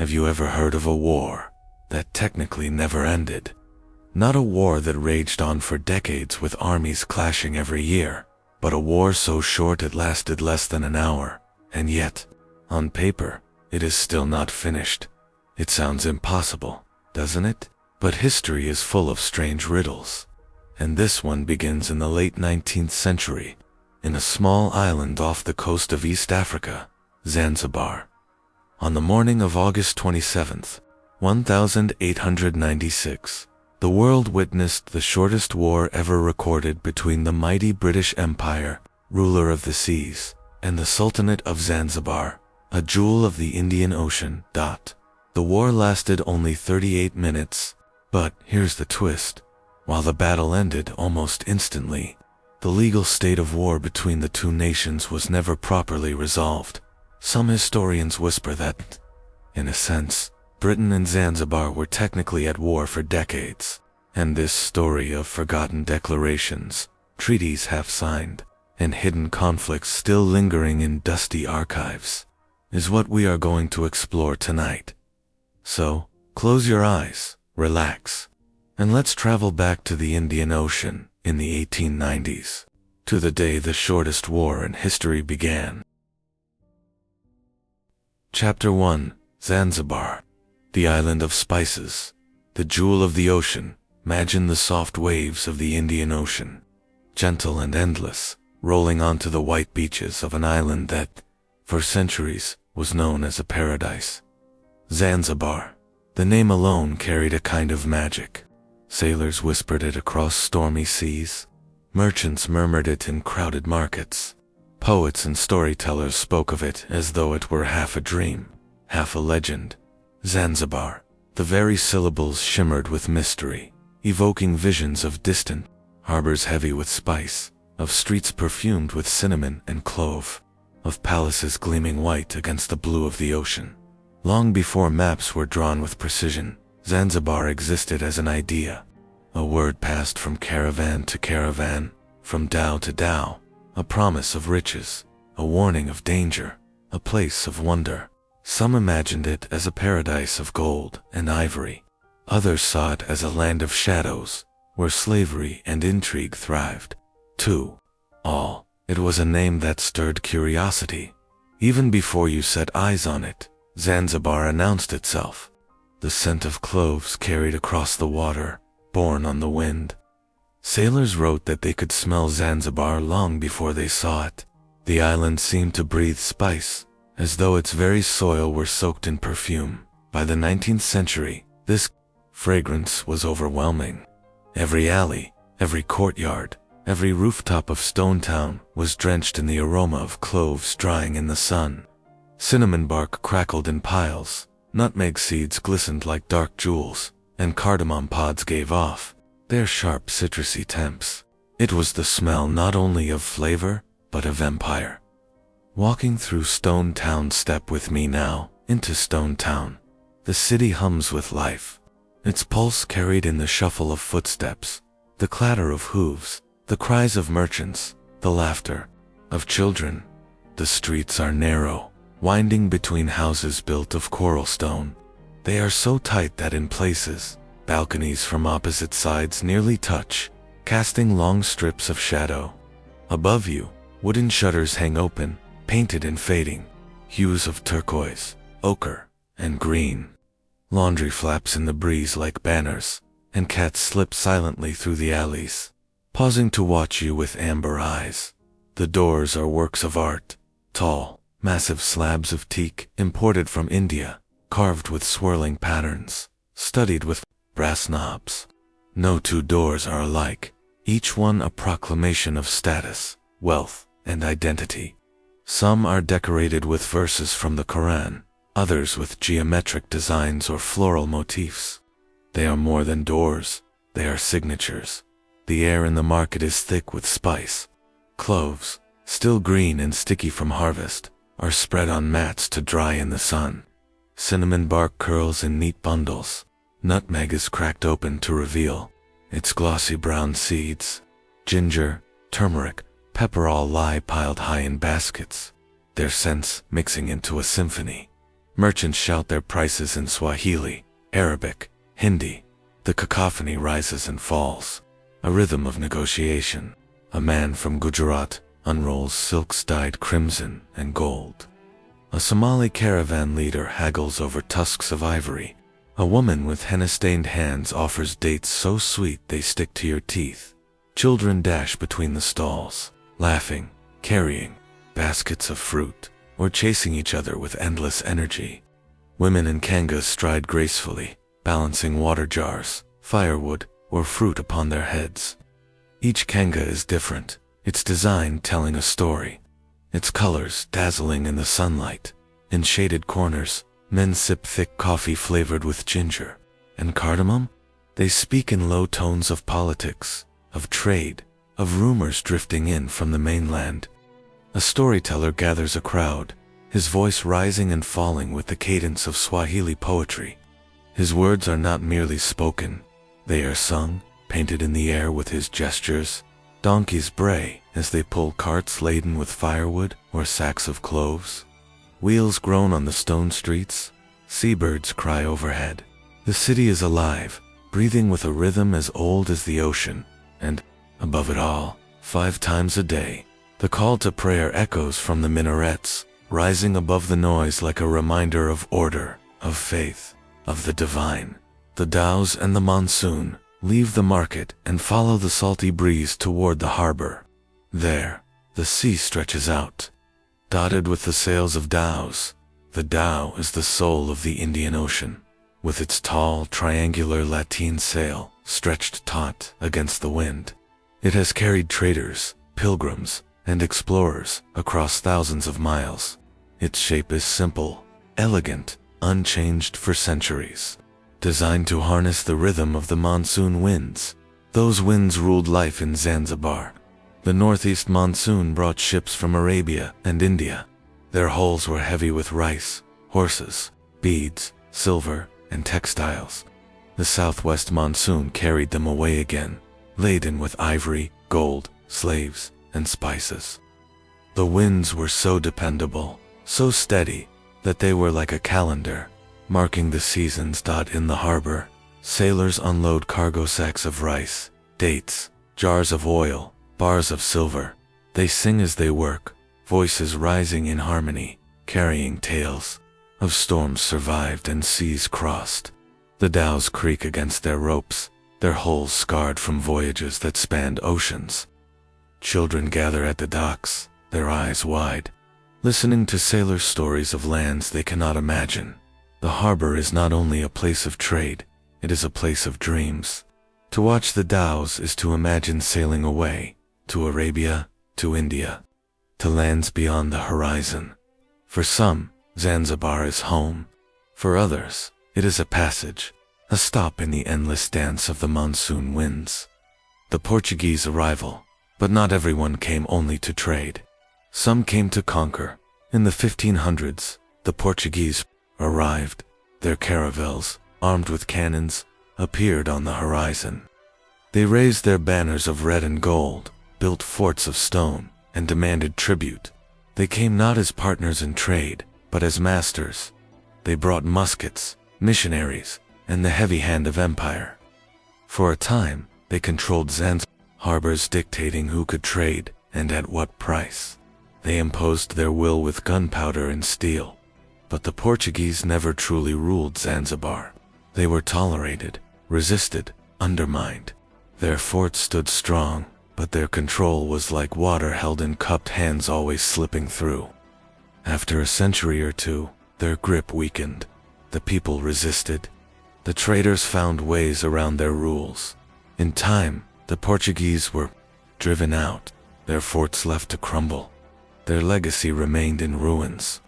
Have you ever heard of a war that technically never ended? Not a war that raged on for decades with armies clashing every year, but a war so short it lasted less than an hour, and yet, on paper, it is still not finished. It sounds impossible, doesn't it? But history is full of strange riddles. And this one begins in the late 19th century, in a small island off the coast of East Africa, Zanzibar. On the morning of August 27th, 1896, the world witnessed the shortest war ever recorded between the mighty British Empire, ruler of the seas, and the Sultanate of Zanzibar, a jewel of the Indian Ocean. The war lasted only 38 minutes, but here's the twist. While the battle ended almost instantly, the legal state of war between the two nations was never properly resolved. Some historians whisper that, in a sense, Britain and Zanzibar were technically at war for decades, and this story of forgotten declarations, treaties half signed, and hidden conflicts still lingering in dusty archives, is what we are going to explore tonight. So, close your eyes, relax, and let's travel back to the Indian Ocean in the 1890s, to the day the shortest war in history began. Chapter 1: Zanzibar, the island of spices, the jewel of the ocean. Imagine the soft waves of the Indian Ocean, gentle and endless, rolling onto the white beaches of an island that, for centuries, was known as a paradise. Zanzibar. The name alone carried a kind of magic. Sailors whispered it across stormy seas. Merchants murmured it in crowded markets. Poets and storytellers spoke of it as though it were half a dream, half a legend. Zanzibar. The very syllables shimmered with mystery, evoking visions of distant harbors heavy with spice, of streets perfumed with cinnamon and clove, of palaces gleaming white against the blue of the ocean. Long before maps were drawn with precision, Zanzibar existed as an idea. A word passed from caravan to caravan, from dhow to dhow, a promise of riches, a warning of danger, a place of wonder. Some imagined it as a paradise of gold and ivory. Others saw it as a land of shadows, where slavery and intrigue thrived. To all, it was a name that stirred curiosity. Even before you set eyes on it, Zanzibar announced itself. The scent of cloves carried across the water, borne on the wind. Sailors wrote that they could smell Zanzibar long before they saw it. The island seemed to breathe spice, as though its very soil were soaked in perfume. By the 19th century, this fragrance was overwhelming. Every alley, every courtyard, every rooftop of Stone Town was drenched in the aroma of cloves drying in the sun. Cinnamon bark crackled in piles, nutmeg seeds glistened like dark jewels, and cardamom pods gave off their sharp citrusy temps. It was the smell not only of flavor, but of empire. Walking through Stone Town, step with me now into Stone Town. The city hums with life, its pulse carried in the shuffle of footsteps, the clatter of hooves, the cries of merchants, the laughter of children. The streets are narrow, winding between houses built of coral stone. They are so tight that in places, balconies from opposite sides nearly touch, casting long strips of shadow. Above you, wooden shutters hang open, painted in fading hues of turquoise, ochre, and green. Laundry flaps in the breeze like banners, and cats slip silently through the alleys, pausing to watch you with amber eyes. The doors are works of art, tall, massive slabs of teak imported from India, carved with swirling patterns, studied with brass knobs. No two doors are alike, each one a proclamation of status, wealth, and identity. Some are decorated with verses from the Quran, others with geometric designs or floral motifs. They are more than doors, they are signatures. The air in the market is thick with spice. Cloves, still green and sticky from harvest, are spread on mats to dry in the sun. Cinnamon bark curls in neat bundles. Nutmeg is cracked open to reveal its glossy brown seeds. Ginger, turmeric, pepper all lie piled high in baskets, their scents mixing into a symphony. Merchants shout their prices in Swahili, Arabic, Hindi. The cacophony rises and falls, a rhythm of negotiation. A man from Gujarat unrolls silks dyed crimson and gold. A Somali caravan leader haggles over tusks of ivory. A woman with henna-stained hands offers dates so sweet they stick to your teeth. Children dash between the stalls, laughing, carrying baskets of fruit, or chasing each other with endless energy. Women in kangas stride gracefully, balancing water jars, firewood, or fruit upon their heads. Each kanga is different, its design telling a story, its colors dazzling in the sunlight. In shaded corners, men sip thick coffee flavored with ginger and cardamom. They speak in low tones of politics, of trade, of rumors drifting in from the mainland. A storyteller gathers a crowd, his voice rising and falling with the cadence of Swahili poetry. His words are not merely spoken, they are sung, painted in the air with his gestures. Donkeys bray as they pull carts laden with firewood or sacks of cloves. Wheels groan on the stone streets, seabirds cry overhead. The city is alive, breathing with a rhythm as old as the ocean, and, above it all, 5 times a day, the call to prayer echoes from the minarets, rising above the noise like a reminder of order, of faith, of the divine. The dhows and the monsoon leave the market and follow the salty breeze toward the harbor. There, the sea stretches out, dotted with the sails of dhows. The dhow is the soul of the Indian Ocean, with its tall, triangular lateen sail stretched taut against the wind. It has carried traders, pilgrims, and explorers across thousands of miles. Its shape is simple, elegant, unchanged for centuries, designed to harness the rhythm of the monsoon winds. Those winds ruled life in Zanzibar. The northeast monsoon brought ships from Arabia and India. Their hulls were heavy with rice, horses, beads, silver, and textiles. The southwest monsoon carried them away again, laden with ivory, gold, slaves, and spices. The winds were so dependable, so steady, that they were like a calendar, marking the seasons. In the harbor, sailors unload cargo sacks of rice, dates, jars of oil, bars of silver. They sing as they work, voices rising in harmony, carrying tales of storms survived and seas crossed. The dhows creak against their ropes, their hulls scarred from voyages that spanned oceans. Children gather at the docks, their eyes wide, listening to sailors' stories of lands they cannot imagine. The harbor is not only a place of trade, it is a place of dreams. To watch the dhows is to imagine sailing away, to Arabia, to India, to lands beyond the horizon. For some, Zanzibar is home. For others, it is a passage, a stop in the endless dance of the monsoon winds. The Portuguese arrival, but not everyone came only to trade. Some came to conquer. In the 1500s, the Portuguese arrived. Their caravels, armed with cannons, appeared on the horizon. They raised their banners of red and gold, built forts of stone, and demanded tribute. They came not as partners in trade, but as masters. They brought muskets, missionaries, and the heavy hand of empire. For a time, they controlled Zanzibar harbors, dictating who could trade and at what price. They imposed their will with gunpowder and steel. But the Portuguese never truly ruled Zanzibar. They were tolerated, resisted, undermined. Their forts stood strong, but their control was like water held in cupped hands, always slipping through. After a century or two, their grip weakened. The people resisted. The traders found ways around their rules. In time, the Portuguese were driven out, their forts left to crumble. Their legacy remained in ruins,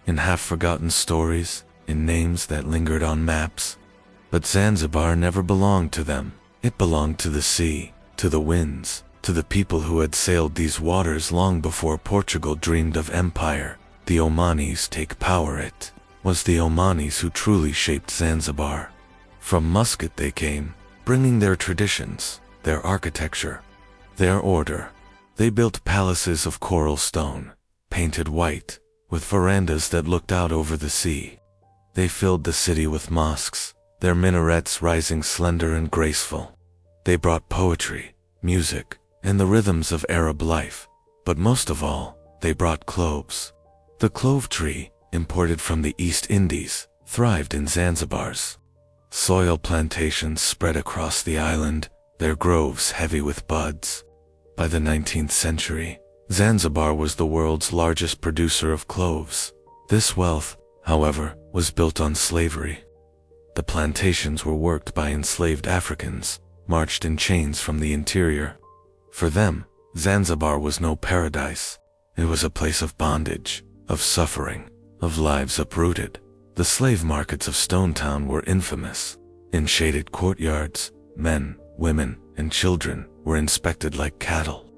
in half-forgotten stories, in names that lingered on maps. But Zanzibar never belonged to them. It belonged to the sea, to the winds, to the people who had sailed these waters long before Portugal dreamed of empire. The Omanis take power. It was the Omanis who truly shaped Zanzibar. From Muscat they came, bringing their traditions, their architecture, their order. They built palaces of coral stone, painted white, with verandas that looked out over the sea. They filled the city with mosques, their minarets rising slender and graceful. They brought poetry, music, and the rhythms of Arab life, but most of all, they brought cloves. The clove tree, imported from the East Indies, thrived in Zanzibar's soil plantations spread across the island, their groves heavy with buds. By the 19th century, Zanzibar was the world's largest producer of cloves. This wealth, however, was built on slavery. The plantations were worked by enslaved Africans, marched in chains from the interior. For them, Zanzibar was no paradise. It was a place of bondage, of suffering, of lives uprooted. The slave markets of Stone Town were infamous. In shaded courtyards, men, women, and children were inspected like cattle.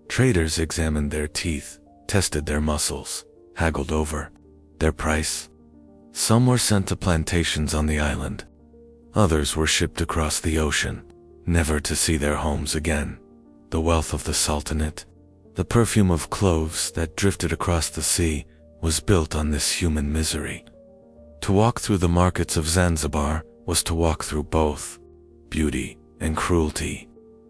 Traders examined their teeth, tested their muscles, haggled over their price. Some were sent to plantations on the island. Others were shipped across the ocean, never to see their homes again. The wealth of the Sultanate, the perfume of cloves that drifted across the sea, was built on this human misery. To walk through the markets of Zanzibar was to walk through both beauty and cruelty,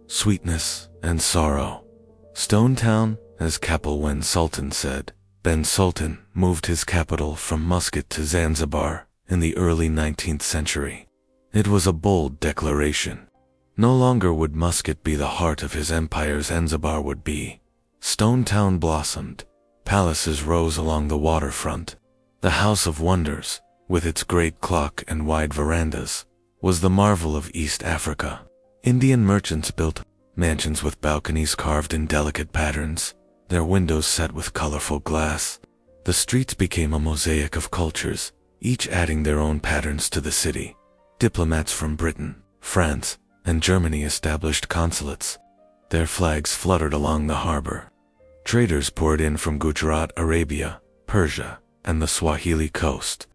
sweetness and sorrow. Stone Town, as Kapelwen Sultan said, Ben Sultan moved his capital from Muscat to Zanzibar in the early 19th century. It was a bold declaration. No longer would Muscat be the heart of his empire, Zanzibar would be. Stone Town blossomed. Palaces rose along the waterfront. The House of Wonders, with its great clock and wide verandas, was the marvel of East Africa. Indian merchants built mansions with balconies carved in delicate patterns, their windows set with colorful glass. The streets became a mosaic of cultures, each adding their own patterns to the city. Diplomats from Britain, France, and Germany established consulates. Their flags fluttered along the harbor. Traders poured in from Gujarat, Arabia, Persia, and the Swahili coast.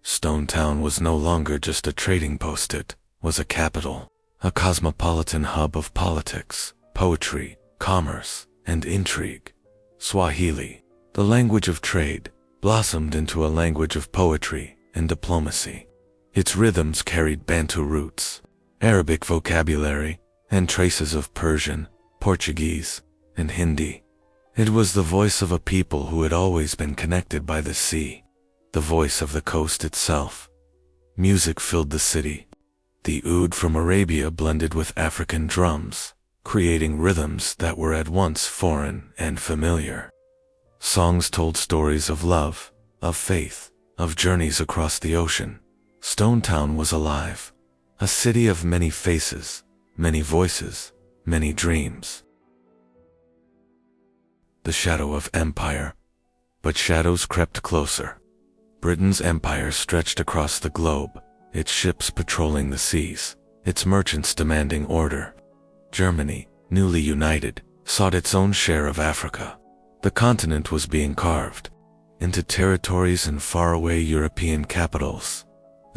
Stone Town was no longer just a trading post, it was a capital, a cosmopolitan hub of politics, poetry, commerce, and intrigue. Swahili, the language of trade, blossomed into a language of poetry and diplomacy. Its rhythms carried Bantu roots, Arabic vocabulary, and traces of Persian, Portuguese, and Hindi. It was the voice of a people who had always been connected by the sea, the voice of the coast itself. Music filled the city. The oud from Arabia blended with African drums, creating rhythms that were at once foreign and familiar. Songs told stories of love, of faith, of journeys across the ocean. Stone Town was alive, a city of many faces, many voices, many dreams. The shadow of empire. But shadows crept closer. Britain's empire stretched across the globe, its ships patrolling the seas, its merchants demanding order. Germany, newly united, sought its own share of Africa. The continent was being carved into territories and faraway European capitals.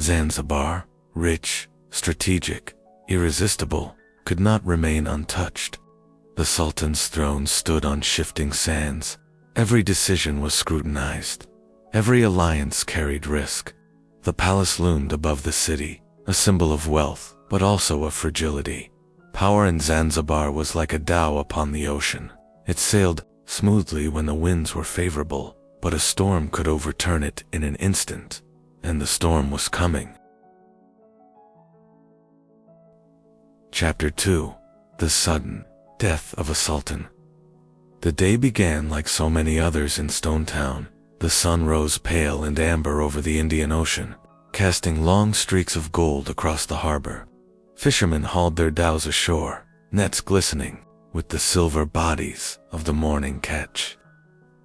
Zanzibar, rich, strategic, irresistible, could not remain untouched. The Sultan's throne stood on shifting sands. Every decision was scrutinized. Every alliance carried risk. The palace loomed above the city, a symbol of wealth, but also of fragility. Power in Zanzibar was like a dhow upon the ocean. It sailed smoothly when the winds were favorable, but a storm could overturn it in an instant. And the storm was coming. Chapter 2. The Sudden Death of a Sultan. The day began like so many others in Stone Town. The sun rose pale and amber over the Indian Ocean, casting long streaks of gold across the harbor. Fishermen hauled their dhows ashore, nets glistening with the silver bodies of the morning catch.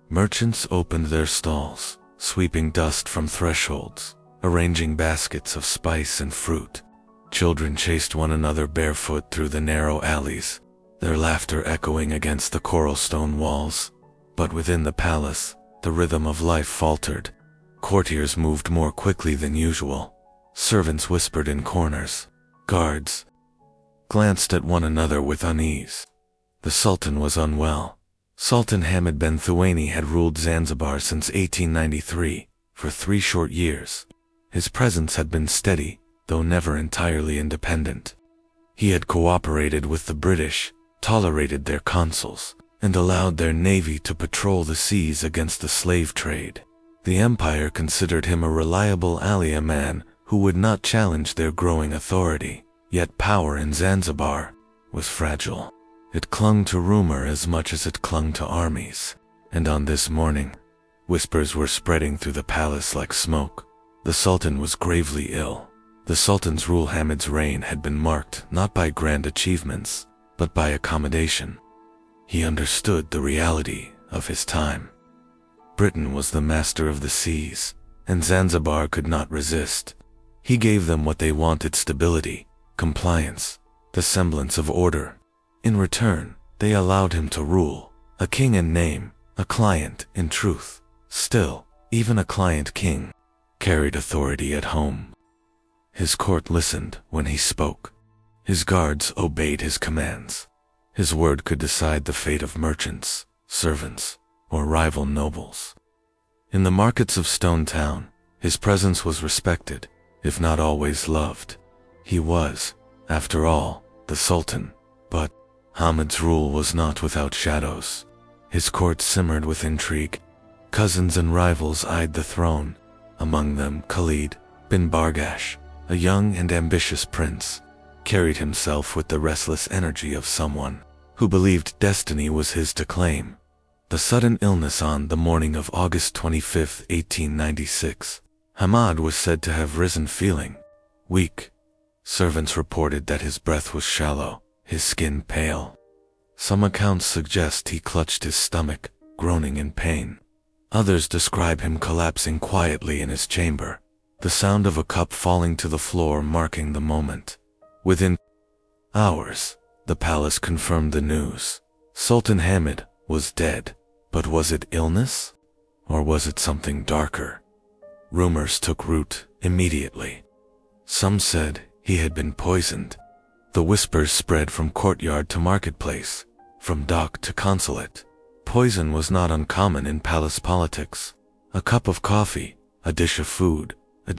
Merchants opened their stalls, sweeping dust from thresholds, arranging baskets of spice and fruit. Children chased one another barefoot through the narrow alleys, their laughter echoing against the coral stone walls. But within the palace, the rhythm of life faltered. Courtiers moved more quickly than usual. Servants whispered in corners. Guards glanced at one another with unease. The Sultan was unwell. Sultan Hamid bin Thuwaini had ruled Zanzibar since 1893, for 3 short years. His presence had been steady, though never entirely independent. He had cooperated with the British, tolerated their consuls, and allowed their navy to patrol the seas against the slave trade. The empire considered him a reliable ally, a man who would not challenge their growing authority. Yet power in Zanzibar was fragile. It clung to rumor as much as it clung to armies. And on this morning, whispers were spreading through the palace like smoke. The Sultan was gravely ill. The Sultan's rule, Hamid's reign, had been marked not by grand achievements, but by accommodation. He understood the reality of his time. Britain was the master of the seas, and Zanzibar could not resist. He gave them what they wanted: stability, compliance, the semblance of order. In return, they allowed him to rule, a king in name, a client in truth. Still, even a client king carried authority at home. His court listened when he spoke. His guards obeyed his commands. His word could decide the fate of merchants, servants, or rival nobles. In the markets of Stone Town, his presence was respected, if not always loved. He was, after all, the Sultan, but Hamid's rule was not without shadows. His court simmered with intrigue. Cousins and rivals eyed the throne, among them Khalid bin Barghash, a young and ambitious prince, carried himself with the restless energy of someone who believed destiny was his to claim. The sudden illness on the morning of August 25, 1896, Hamid was said to have risen feeling weak. Servants reported that his breath was shallow, his skin pale. Some accounts suggest he clutched his stomach, groaning in pain. Others describe him collapsing quietly in his chamber, the sound of a cup falling to the floor marking the moment. Within hours, the palace confirmed the news. Sultan Hamid was dead. But was it illness? Or was it something darker? Rumors took root immediately. Some said he had been poisoned. The whispers spread from courtyard to marketplace, from dock to consulate. Poison was not uncommon in palace politics. A cup of coffee, a dish of food, a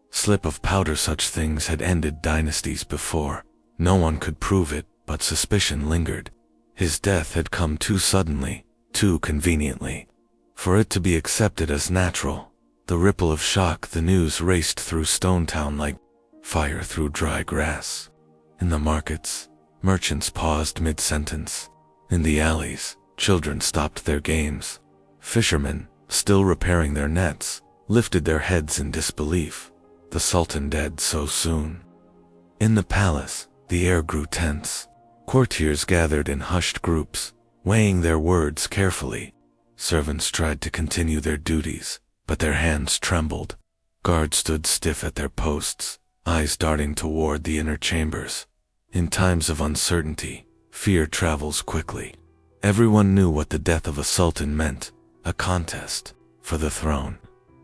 slip of powder, such things had ended dynasties before. No one could prove it, but suspicion lingered. His death had come too suddenly, too conveniently, for it to be accepted as natural. The ripple of shock, the news raced through Stone Town like fire through dry grass. In the markets, merchants paused mid-sentence. In the alleys, children stopped their games. Fishermen, still repairing their nets, lifted their heads in disbelief. The Sultan dead so soon. In the palace, the air grew tense. Courtiers gathered in hushed groups, weighing their words carefully. Servants tried to continue their duties, but their hands trembled. Guards stood stiff at their posts, eyes darting toward the inner chambers. In times of uncertainty, fear travels quickly. Everyone knew what the death of a sultan meant, a contest for the throne.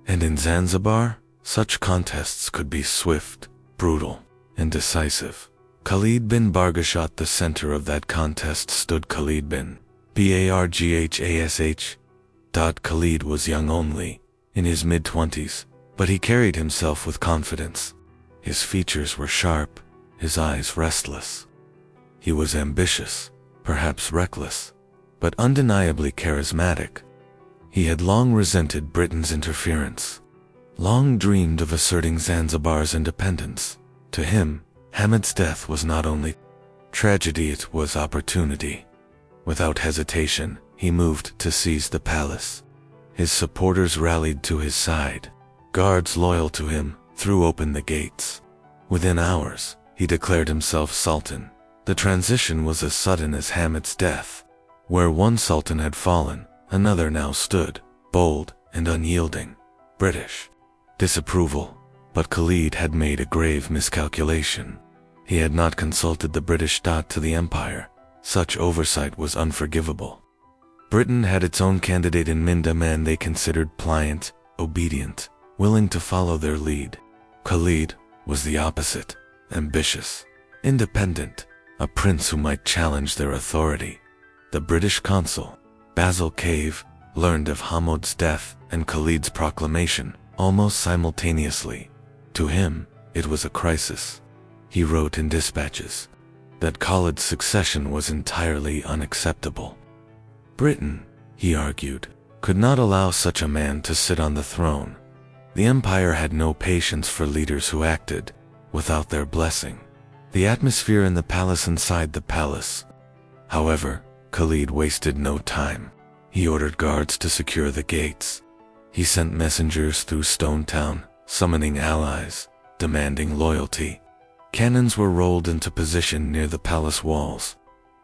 And in Zanzibar, such contests could be swift, brutal, and decisive. Khalid bin Barghash. At the center of that contest stood Khalid bin Barghash. Khalid was young only, in his mid-20s, but he carried himself with confidence. His features were sharp, his eyes restless. He was ambitious, perhaps reckless, but undeniably charismatic. He had long resented Britain's interference, long dreamed of asserting Zanzibar's independence. To him, Hamid's death was not only tragedy, it was opportunity. Without hesitation, he moved to seize the palace. His supporters rallied to his side. Guards loyal to him threw open the gates. Within hours, he declared himself sultan. The transition was as sudden as Hamid's death. Where one sultan had fallen, another now stood, bold and unyielding. British disapproval. But Khalid had made a grave miscalculation. He had not consulted the British to the empire. Such oversight was unforgivable. Britain had its own candidate in Mind, a man they considered pliant, obedient, willing to follow their lead. Khalid was the opposite, ambitious, independent, a prince who might challenge their authority. The British consul, Basil Cave, learned of Hamid's death and Khalid's proclamation almost simultaneously. To him, it was a crisis. He wrote in dispatches that Khalid's succession was entirely unacceptable. Britain, he argued, could not allow such a man to sit on the throne. The empire had no patience for leaders who acted without their blessing. The atmosphere in the palace inside the palace. However, Khalid wasted no time. He ordered guards to secure the gates. He sent messengers through Stone Town, summoning allies, demanding loyalty. Cannons were rolled into position near the palace walls.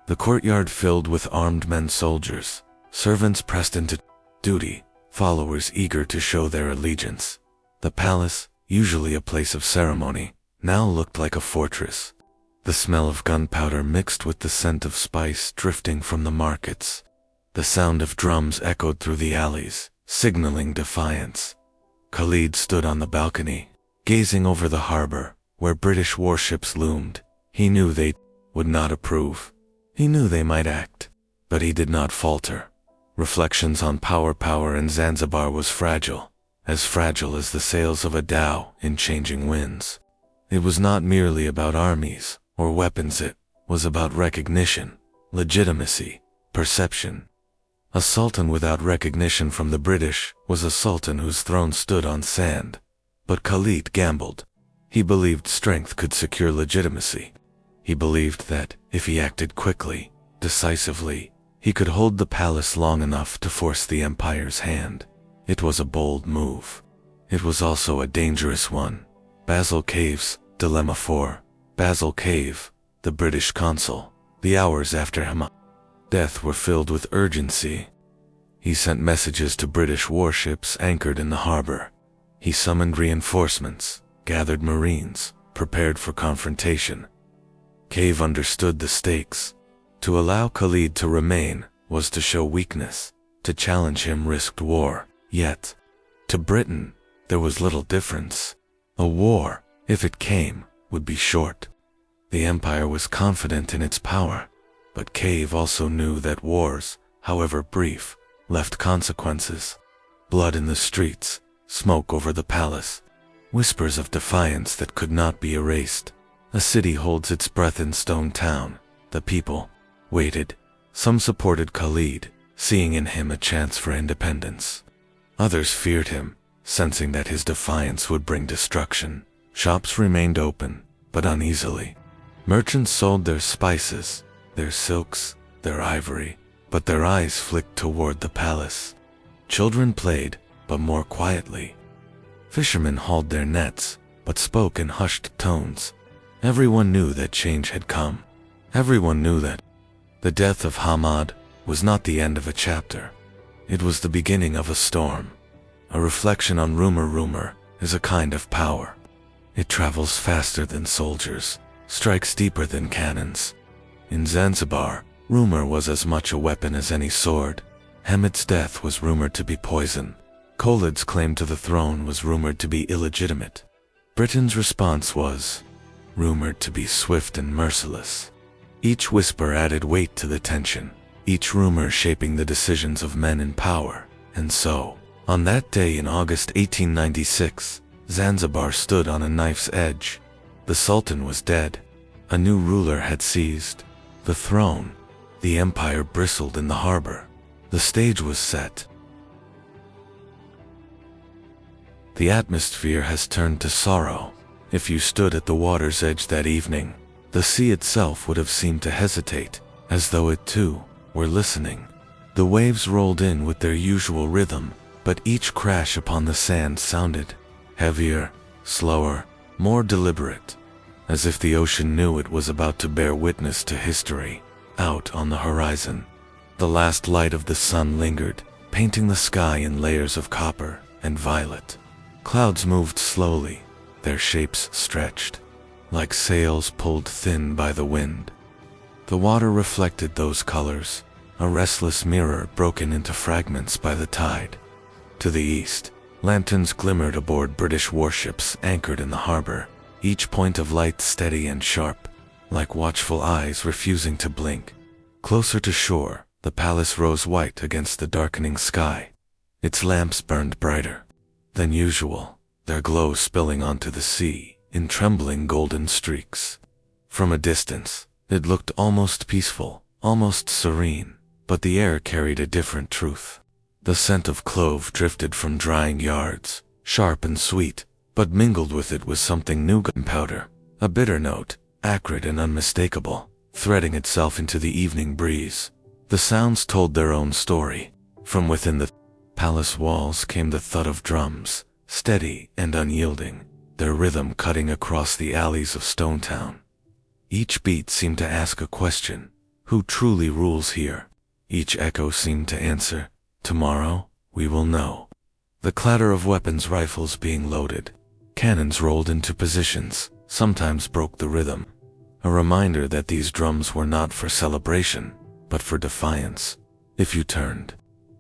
The courtyard filled with armed men soldiers, servants pressed into duty, followers eager to show their allegiance. The palace, usually a place of ceremony, now looked like a fortress. The smell of gunpowder mixed with the scent of spice drifting from the markets. The sound of drums echoed through the alleys, signaling defiance. Khalid stood on the balcony, gazing over the harbor, where British warships loomed. He knew they would not approve. He knew they might act, but he did not falter. Reflections on power in Zanzibar was fragile as the sails of a dhow in changing winds. It was not merely about armies or weapons, it was about recognition, legitimacy, perception. A sultan without recognition from the British was a sultan whose throne stood on sand. But Khalid gambled. He believed strength could secure legitimacy. He believed that, if he acted quickly, decisively, he could hold the palace long enough to force the empire's hand. It was a bold move. It was also a dangerous one. Basil Cave's Dilemma 4. Basil Cave, the British consul. The hours after his death were filled with urgency. He sent messages to British warships anchored in the harbor. He summoned reinforcements, gathered marines, prepared for confrontation. Cave understood the stakes. To allow Khalid to remain was to show weakness. To challenge him risked war. Yet, to Britain, there was little difference. A war, if it came, would be short. The empire was confident in its power, but Cave also knew that wars, however brief, left consequences. Blood in the streets, smoke over the palace, whispers of defiance that could not be erased. A city holds its breath in Stone Town. The people waited. Some supported Khalid, seeing in him a chance for independence. Others feared him, sensing that his defiance would bring destruction. Shops remained open, but uneasily. Merchants sold their spices, their silks, their ivory, but their eyes flicked toward the palace. Children played, but more quietly. Fishermen hauled their nets, but spoke in hushed tones. Everyone knew that change had come. Everyone knew that the death of Hamad was not the end of a chapter. It was the beginning of a storm. A reflection on rumor. Rumor is a kind of power. It travels faster than soldiers, strikes deeper than cannons. In Zanzibar, rumor was as much a weapon as any sword. Hamid's death was rumored to be poison. Khalid's claim to the throne was rumored to be illegitimate. Britain's response was rumored to be swift and merciless. Each whisper added weight to the tension, each rumor shaping the decisions of men in power. And so, on that day in August 1896, Zanzibar stood on a knife's edge. The Sultan was dead. A new ruler had seized the throne. The empire bristled in the harbor. The stage was set. The atmosphere has turned to sorrow. If you stood at the water's edge that evening, the sea itself would have seemed to hesitate, as though it too were listening. The waves rolled in with their usual rhythm, but each crash upon the sand sounded heavier, slower, more deliberate, as if the ocean knew it was about to bear witness to history. Out on the horizon, the last light of the sun lingered, painting the sky in layers of copper and violet. Clouds moved slowly, their shapes stretched, like sails pulled thin by the wind. The water reflected those colors, a restless mirror broken into fragments by the tide. To the east, lanterns glimmered aboard British warships anchored in the harbor, each point of light steady and sharp, like watchful eyes refusing to blink. Closer to shore, the palace rose white against the darkening sky. Its lamps burned brighter than usual, their glow spilling onto the sea in trembling golden streaks. From a distance, it looked almost peaceful, almost serene, but the air carried a different truth. The scent of clove drifted from drying yards, sharp and sweet, but mingled with it was something new, gunpowder, a bitter note, acrid and unmistakable, threading itself into the evening breeze. The sounds told their own story. From within the palace walls came the thud of drums, steady and unyielding, their rhythm cutting across the alleys of Stone Town. Each beat seemed to ask a question: who truly rules here? Each echo seemed to answer, tomorrow we will know. The clatter of weapons, rifles being loaded, cannons rolled into positions, sometimes broke the rhythm. A reminder that these drums were not for celebration, but for defiance. If you turned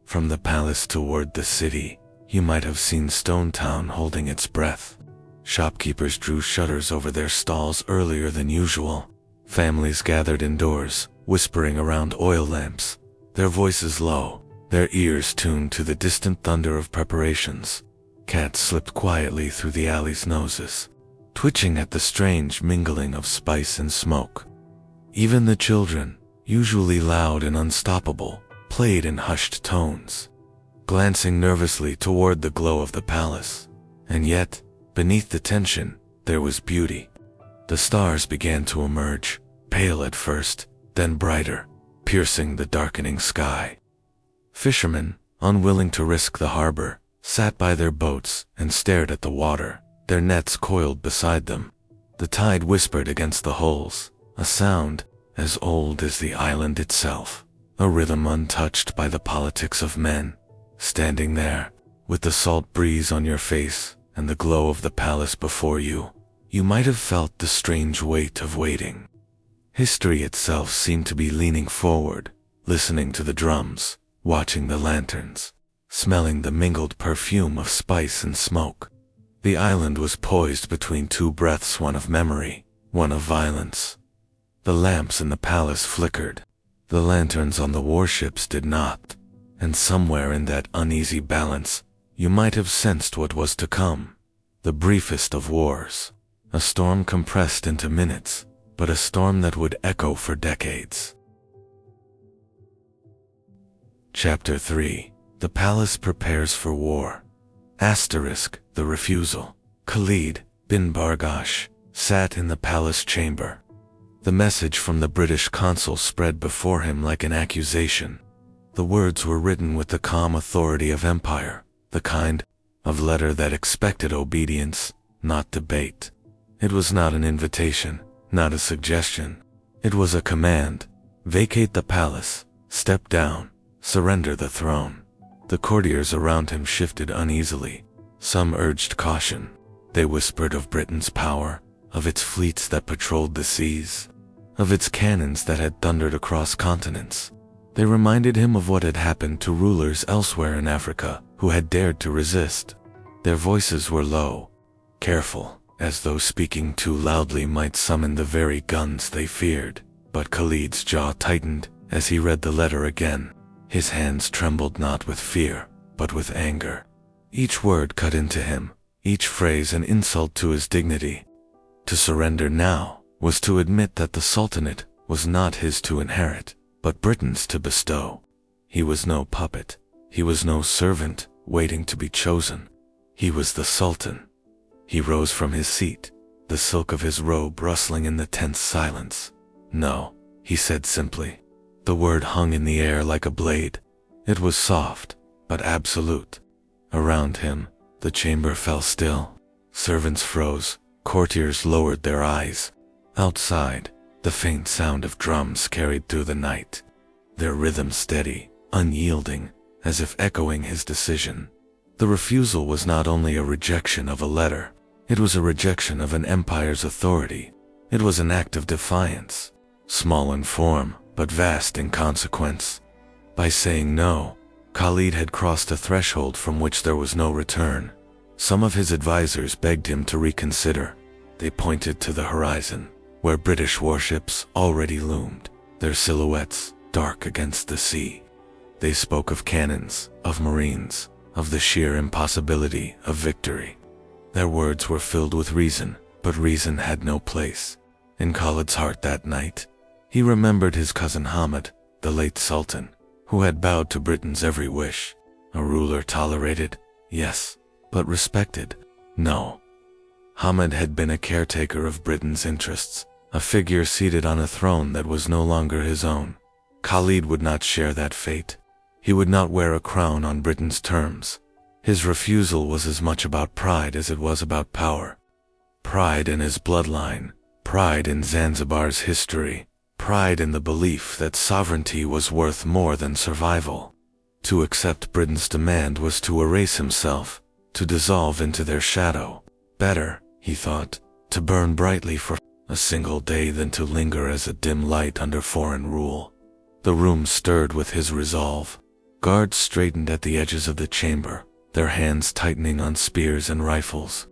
from the palace toward the city, you might have seen Stone Town holding its breath. Shopkeepers drew shutters over their stalls earlier than usual. Families gathered indoors, whispering around oil lamps, their voices low, their ears tuned to the distant thunder of preparations. Cats slipped quietly through the alley's noses, twitching at the strange mingling of spice and smoke. Even the children, usually loud and unstoppable, played in hushed tones, glancing nervously toward the glow of the palace. And yet, beneath the tension, there was beauty. The stars began to emerge, pale at first, then brighter, piercing the darkening sky. Fishermen, unwilling to risk the harbor, sat by their boats and stared at the water, their nets coiled beside them. The tide whispered against the hulls, a sound as old as the island itself, a rhythm untouched by the politics of men. Standing there, with the salt breeze on your face and the glow of the palace before you, you might have felt the strange weight of waiting. History itself seemed to be leaning forward, listening to the drums, watching the lanterns, smelling the mingled perfume of spice and smoke. The island was poised between two breaths, one of memory, one of violence. The lamps in the palace flickered, the lanterns on the warships did not, and somewhere in that uneasy balance, you might have sensed what was to come. The briefest of wars, a storm compressed into minutes, but a storm that would echo for decades. Chapter 3. The Palace Prepares for War. The refusal. Khalid bin Barghash sat in the palace chamber. The message from the British consul spread before him like an accusation. The words were written with the calm authority of empire, the kind of letter that expected obedience, not debate. It was not an invitation, not a suggestion. It was a command. Vacate the palace, step down, surrender the throne. The courtiers around him shifted uneasily. Some urged caution. They whispered of Britain's power, of its fleets that patrolled the seas, of its cannons that had thundered across continents. They reminded him of what had happened to rulers elsewhere in Africa who had dared to resist. Their voices were low, careful, as though speaking too loudly might summon the very guns they feared. But Khalid's jaw tightened as he read the letter again. His hands trembled not with fear, but with anger. Each word cut into him, each phrase an insult to his dignity. To surrender now was to admit that the Sultanate was not his to inherit, but Britain's to bestow. He was no puppet. He was no servant waiting to be chosen. He was the Sultan. He rose from his seat, the silk of his robe rustling in the tense silence. No, he said simply. The word hung in the air like a blade. It was soft, but absolute. Around him, the chamber fell still. Servants froze, courtiers lowered their eyes. Outside, the faint sound of drums carried through the night, their rhythm steady, unyielding, as if echoing his decision. The refusal was not only a rejection of a letter, it was a rejection of an empire's authority. It was an act of defiance, small in form, but vast in consequence. By saying no, Khalid had crossed a threshold from which there was no return. Some of his advisors begged him to reconsider. They pointed to the horizon, where British warships already loomed, their silhouettes dark against the sea. They spoke of cannons, of marines, of the sheer impossibility of victory. Their words were filled with reason, but reason had no place in Khalid's heart that night. He remembered his cousin Hamid, the late Sultan, who had bowed to Britain's every wish. A ruler tolerated, yes, but respected, no. Hamid had been a caretaker of Britain's interests, a figure seated on a throne that was no longer his own. Khalid would not share that fate. He would not wear a crown on Britain's terms. His refusal was as much about pride as it was about power. Pride in his bloodline, pride in Zanzibar's history, pride in the belief that sovereignty was worth more than survival. To accept Britain's demand was to erase himself, to dissolve into their shadow. Better, he thought, to burn brightly for a single day than to linger as a dim light under foreign rule. The room stirred with his resolve. Guards straightened at the edges of the chamber, their hands tightening on spears and rifles.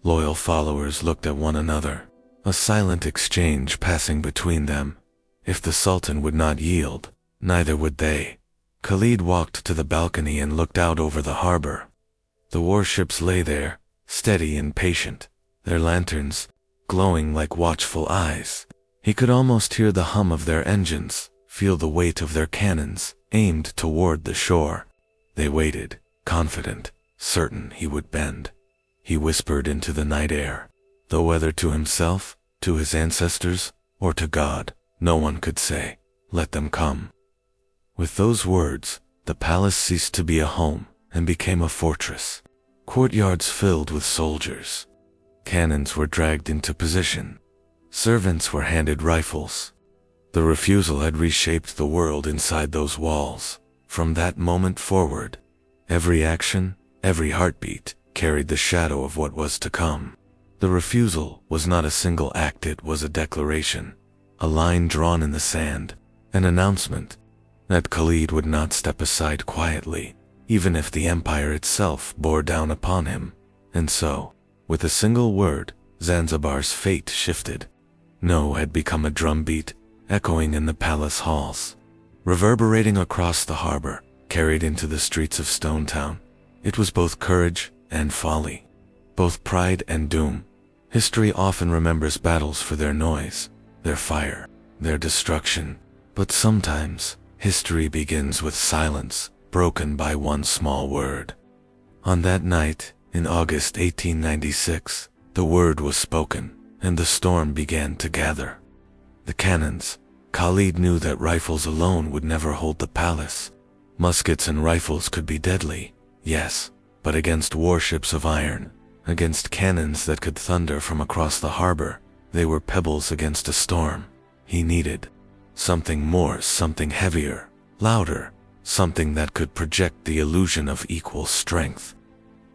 Loyal followers looked at one another, a silent exchange passing between them. If the Sultan would not yield, neither would they. Khalid walked to the balcony and looked out over the harbor. The warships lay there, steady and patient, their lanterns glowing like watchful eyes. He could almost hear the hum of their engines, feel the weight of their cannons, aimed toward the shore. They waited, confident, certain he would bend. He whispered into the night air, though whether to himself, to his ancestors, or to God, no one could say, "Let them come." With those words, the palace ceased to be a home and became a fortress. Courtyards filled with soldiers. Cannons were dragged into position. Servants were handed rifles. The refusal had reshaped the world inside those walls. From that moment forward, every action, every heartbeat, carried the shadow of what was to come. The refusal was not a single act, it was a declaration, a line drawn in the sand, an announcement that Khalid would not step aside quietly, even if the empire itself bore down upon him. And so, with a single word, Zanzibar's fate shifted. No had become a drumbeat, echoing in the palace halls, reverberating across the harbor, carried into the streets of Stone Town. It was both courage and folly, both pride and doom. History often remembers battles for their noise, their fire, their destruction. But sometimes, history begins with silence, broken by one small word. On that night, in August 1896, the word was spoken, and the storm began to gather. The cannons. Khalid knew that rifles alone would never hold the palace. Muskets and rifles could be deadly, yes, but against warships of iron, against cannons that could thunder from across the harbor, they were pebbles against a storm. He needed something more, something heavier, louder, something that could project the illusion of equal strength.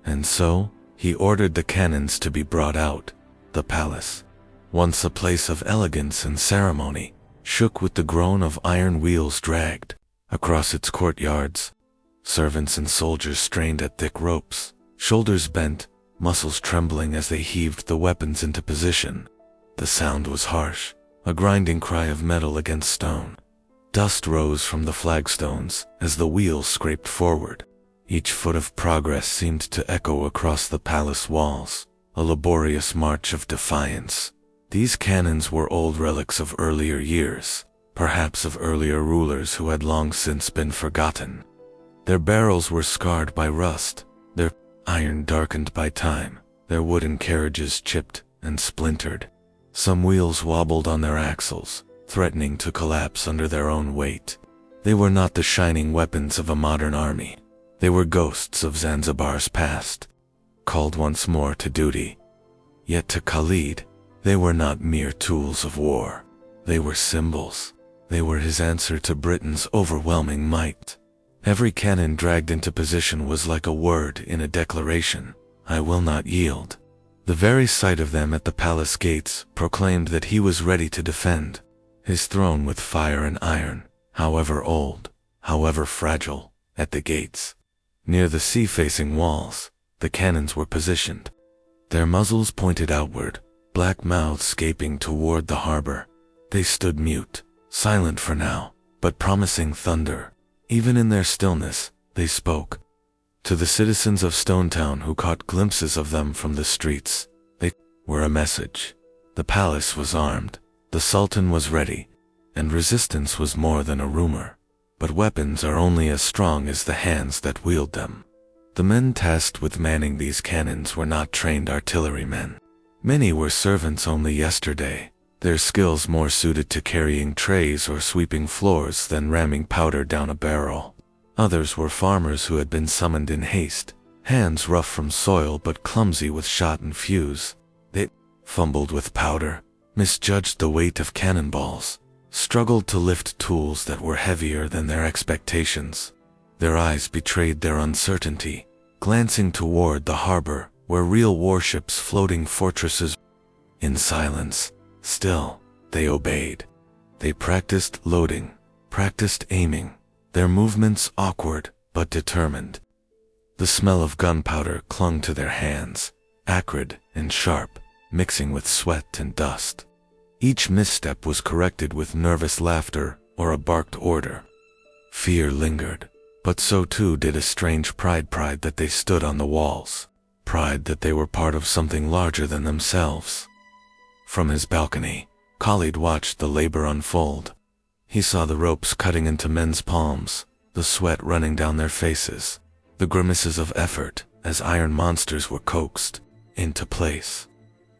And so, he ordered the cannons to be brought out. The palace, once a place of elegance and ceremony, shook with the groan of iron wheels dragged across its courtyards. Servants and soldiers strained at thick ropes, shoulders bent, muscles trembling as they heaved the weapons into position. The sound was harsh, a grinding cry of metal against stone. Dust rose from the flagstones as the wheels scraped forward. Each foot of progress seemed to echo across the palace walls, a laborious march of defiance. These cannons were old relics of earlier years, perhaps of earlier rulers who had long since been forgotten. Their barrels were scarred by rust, their iron darkened by time, their wooden carriages chipped and splintered. Some wheels wobbled on their axles, threatening to collapse under their own weight. They were not the shining weapons of a modern army. They were ghosts of Zanzibar's past, called once more to duty. Yet to Khalid, they were not mere tools of war. They were symbols. They were his answer to Britain's overwhelming might. Every cannon dragged into position was like a word in a declaration. I will not yield. The very sight of them at the palace gates proclaimed that he was ready to defend his throne with fire and iron, however old, however fragile, at the gates. Near the sea-facing walls, the cannons were positioned, their muzzles pointed outward, black mouths gaping toward the harbor. They stood mute, silent for now, but promising thunder. Even in their stillness, they spoke. To the citizens of Stonetown who caught glimpses of them from the streets, they were a message. The palace was armed, the Sultan was ready, and resistance was more than a rumor. But weapons are only as strong as the hands that wield them. The men tasked with manning these cannons were not trained artillerymen. Many were servants only yesterday, their skills more suited to carrying trays or sweeping floors than ramming powder down a barrel. Others were farmers who had been summoned in haste, hands rough from soil but clumsy with shot and fuse. They fumbled with powder, misjudged the weight of cannonballs, struggled to lift tools that were heavier than their expectations. Their eyes betrayed their uncertainty, glancing toward the harbor where real warships floating fortresses. In silence, still, they obeyed. They practiced loading, practiced aiming, their movements awkward but determined. The smell of gunpowder clung to their hands, acrid and sharp, mixing with sweat and dust. Each misstep was corrected with nervous laughter or a barked order. Fear lingered, but so too did a strange pride that they stood on the walls, pride that they were part of something larger than themselves. From his balcony, Khalid watched the labor unfold. He saw the ropes cutting into men's palms, the sweat running down their faces, the grimaces of effort as iron monsters were coaxed into place.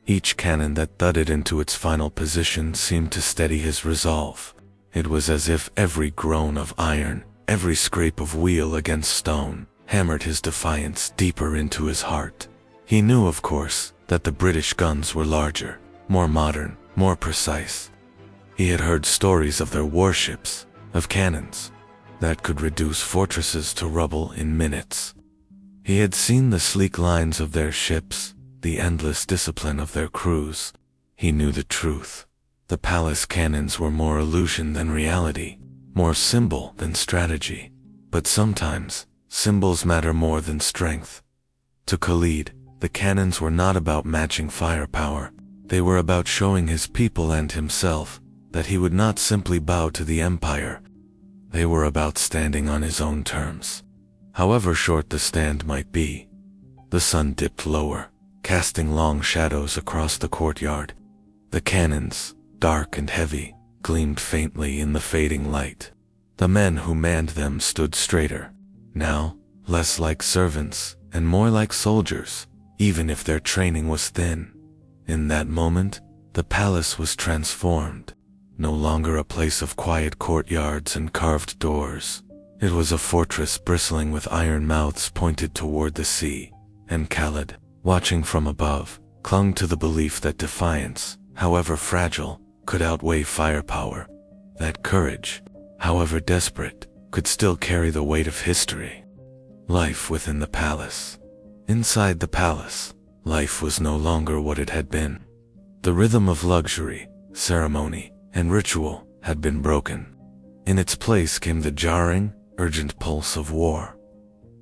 Each cannon that thudded into its final position seemed to steady his resolve. It was as if every groan of iron, every scrape of wheel against stone, hammered his defiance deeper into his heart. He knew, of course, that the British guns were larger, more modern, more precise. He had heard stories of their warships, of cannons that could reduce fortresses to rubble in minutes. He had seen the sleek lines of their ships, the endless discipline of their crews. He knew the truth. The palace cannons were more illusion than reality, more symbol than strategy. But sometimes, symbols matter more than strength. To Khalid, the cannons were not about matching firepower. They were about showing his people and himself that he would not simply bow to the empire. They were about standing on his own terms, however short the stand might be. The sun dipped lower, casting long shadows across the courtyard. The cannons, dark and heavy, gleamed faintly in the fading light. The men who manned them stood straighter, now less like servants and more like soldiers, even if their training was thin. In that moment, the palace was transformed. No longer a place of quiet courtyards and carved doors. It was a fortress bristling with iron mouths pointed toward the sea, and Khalid, watching from above, clung to the belief that defiance, however fragile, could outweigh firepower. That courage, however desperate, could still carry the weight of history. Life within the palace. Inside the palace, life was no longer what it had been. The rhythm of luxury, ceremony, and ritual had been broken. In its place came the jarring, urgent pulse of war.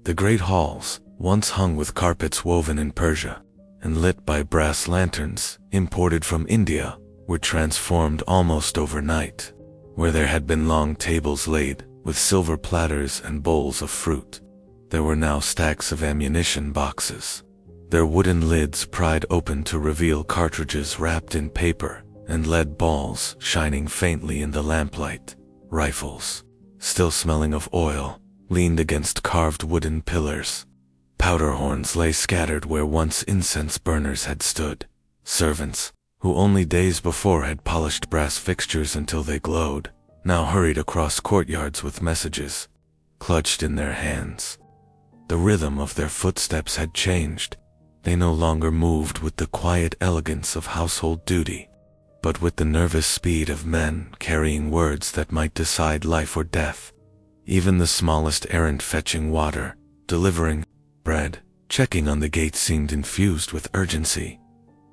The great halls, once hung with carpets woven in Persia and lit by brass lanterns imported from India, were transformed almost overnight. Where there had been long tables laid with silver platters and bowls of fruit, there were now stacks of ammunition boxes, their wooden lids pried open to reveal cartridges wrapped in paper and lead balls shining faintly in the lamplight. Rifles, still smelling of oil, leaned against carved wooden pillars. Powder horns lay scattered where once incense burners had stood. Servants, who only days before had polished brass fixtures until they glowed, now hurried across courtyards with messages clutched in their hands. The rhythm of their footsteps had changed. They no longer moved with the quiet elegance of household duty, but with the nervous speed of men carrying words that might decide life or death. Even the smallest errand fetching water, delivering bread, checking on the gate seemed infused with urgency.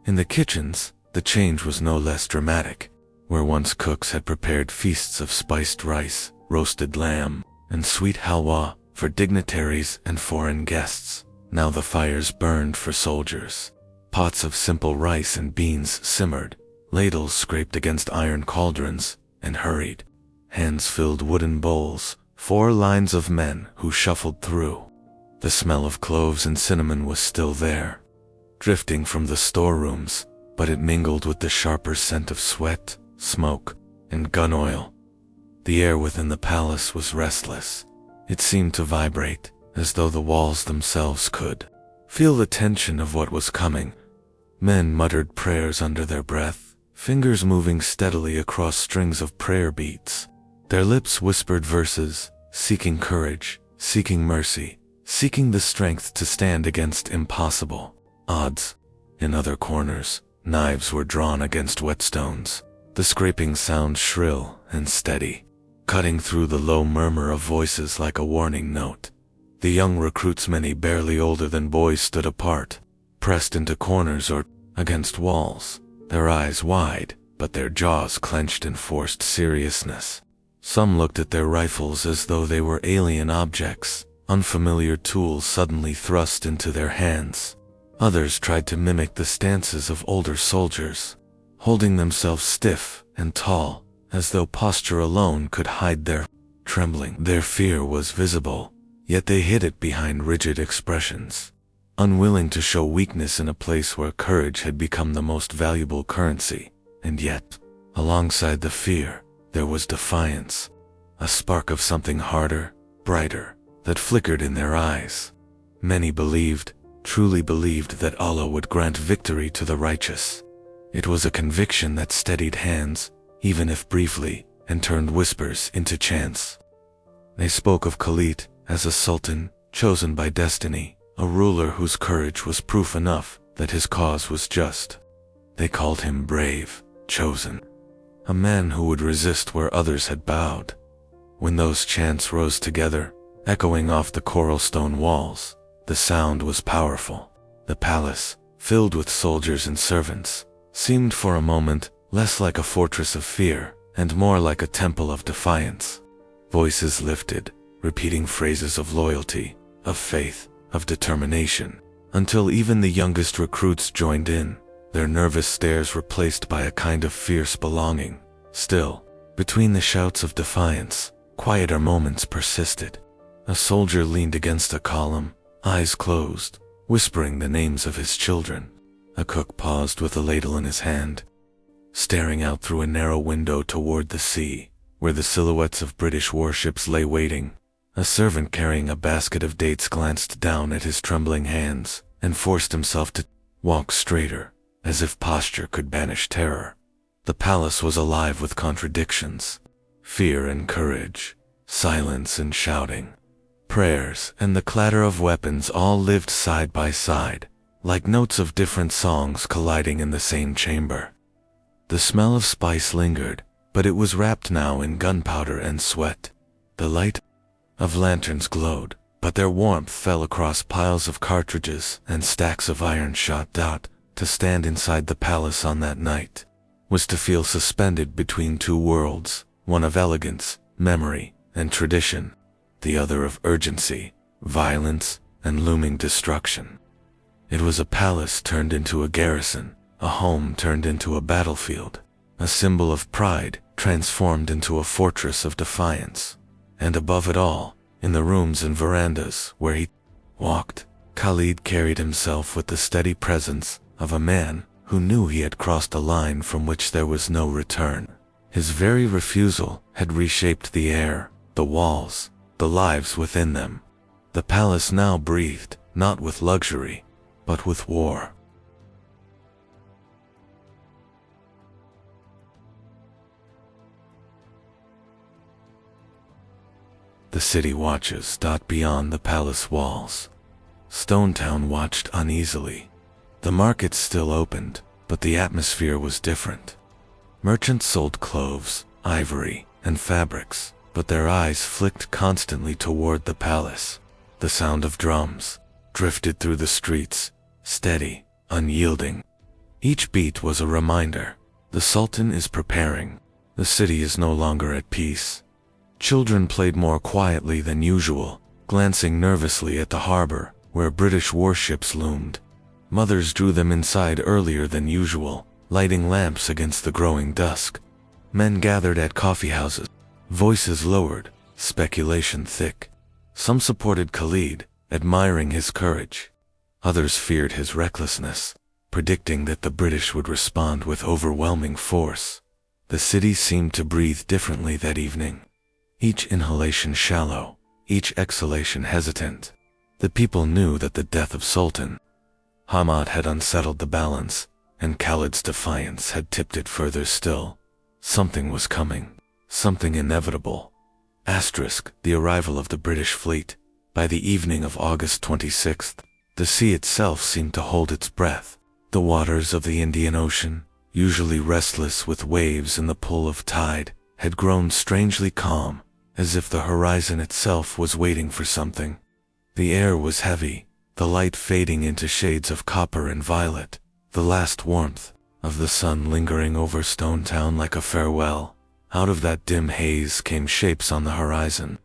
In the kitchens, the change was no less dramatic. Where once cooks had prepared feasts of spiced rice, roasted lamb, and sweet halwa for dignitaries and foreign guests, now the fires burned for soldiers. Pots of simple rice and beans simmered, ladles scraped against iron cauldrons, and hurried. Hands filled wooden bowls, 4 lines of men who shuffled through. The smell of cloves and cinnamon was still there, drifting from the storerooms, but it mingled with the sharper scent of sweat, smoke, and gun oil. The air within the palace was restless. It seemed to vibrate, as though the walls themselves could feel the tension of what was coming. Men muttered prayers under their breath, fingers moving steadily across strings of prayer beads. Their lips whispered verses, seeking courage, seeking mercy, seeking the strength to stand against impossible odds. In other corners, knives were drawn against whetstones, the scraping sound shrill and steady, cutting through the low murmur of voices like a warning note. The young recruits, many barely older than boys, stood apart, pressed into corners or against walls, their eyes wide, but their jaws clenched in forced seriousness. Some looked at their rifles as though they were alien objects, unfamiliar tools suddenly thrust into their hands. Others tried to mimic the stances of older soldiers, holding themselves stiff and tall, as though posture alone could hide their trembling. Their fear was visible, yet they hid it behind rigid expressions, unwilling to show weakness in a place where courage had become the most valuable currency. And yet, alongside the fear, there was defiance, a spark of something harder, brighter, that flickered in their eyes. Many believed, truly believed, that Allah would grant victory to the righteous. It was a conviction that steadied hands, even if briefly, and turned whispers into chants. They spoke of Khalid as a sultan, chosen by destiny, a ruler whose courage was proof enough that his cause was just. They called him brave, chosen, a man who would resist where others had bowed. When those chants rose together, echoing off the coral stone walls, the sound was powerful. The palace, filled with soldiers and servants, seemed for a moment less like a fortress of fear and more like a temple of defiance. Voices lifted, repeating phrases of loyalty, of faith, of determination, until even the youngest recruits joined in, their nervous stares replaced by a kind of fierce belonging. Still, between the shouts of defiance, quieter moments persisted. A soldier leaned against a column, eyes closed, whispering the names of his children. A cook paused with a ladle in his hand, staring out through a narrow window toward the sea, where the silhouettes of British warships lay waiting. A servant carrying a basket of dates glanced down at his trembling hands and forced himself to walk straighter, as if posture could banish terror. The palace was alive with contradictions, fear and courage, silence and shouting, prayers and the clatter of weapons all lived side by side, like notes of different songs colliding in the same chamber. The smell of spice lingered, but it was wrapped now in gunpowder and sweat. The light of lanterns glowed, but their warmth fell across piles of cartridges and stacks of iron shot. To stand inside the palace on that night was to feel suspended between two worlds, one of elegance, memory, and tradition, the other of urgency, violence, and looming destruction. It was a palace turned into a garrison, a home turned into a battlefield, a symbol of pride transformed into a fortress of defiance. And above it all, in the rooms and verandas where he walked, Khalid carried himself with the steady presence of a man who knew he had crossed a line from which there was no return. His very refusal had reshaped the air, the walls, the lives within them. The palace now breathed, not with luxury, but with war. The city watches dot beyond the palace walls. Stonetown watched uneasily. The markets still opened, but the atmosphere was different. Merchants sold cloves, ivory, and fabrics, but their eyes flicked constantly toward the palace. The sound of drums drifted through the streets, steady, unyielding. Each beat was a reminder. The Sultan is preparing. The city is no longer at peace. Children played more quietly than usual, glancing nervously at the harbor, where British warships loomed. Mothers drew them inside earlier than usual, lighting lamps against the growing dusk. Men gathered at coffeehouses, voices lowered, speculation thick. Some supported Khalid, admiring his courage. Others feared his recklessness, predicting that the British would respond with overwhelming force. The city seemed to breathe differently that evening. Each inhalation shallow, each exhalation hesitant. The people knew that the death of Sultan Hamad had unsettled the balance, and Khalid's defiance had tipped it further still. Something was coming, something inevitable. The arrival of the British fleet. By the evening of August 26th, the sea itself seemed to hold its breath. The waters of the Indian Ocean, usually restless with waves and the pull of tide, had grown strangely calm, as if the horizon itself was waiting for something. The air was heavy, the light fading into shades of copper and violet, the last warmth of the sun lingering over Stone Town like a farewell. Out of that dim haze came shapes on the horizon.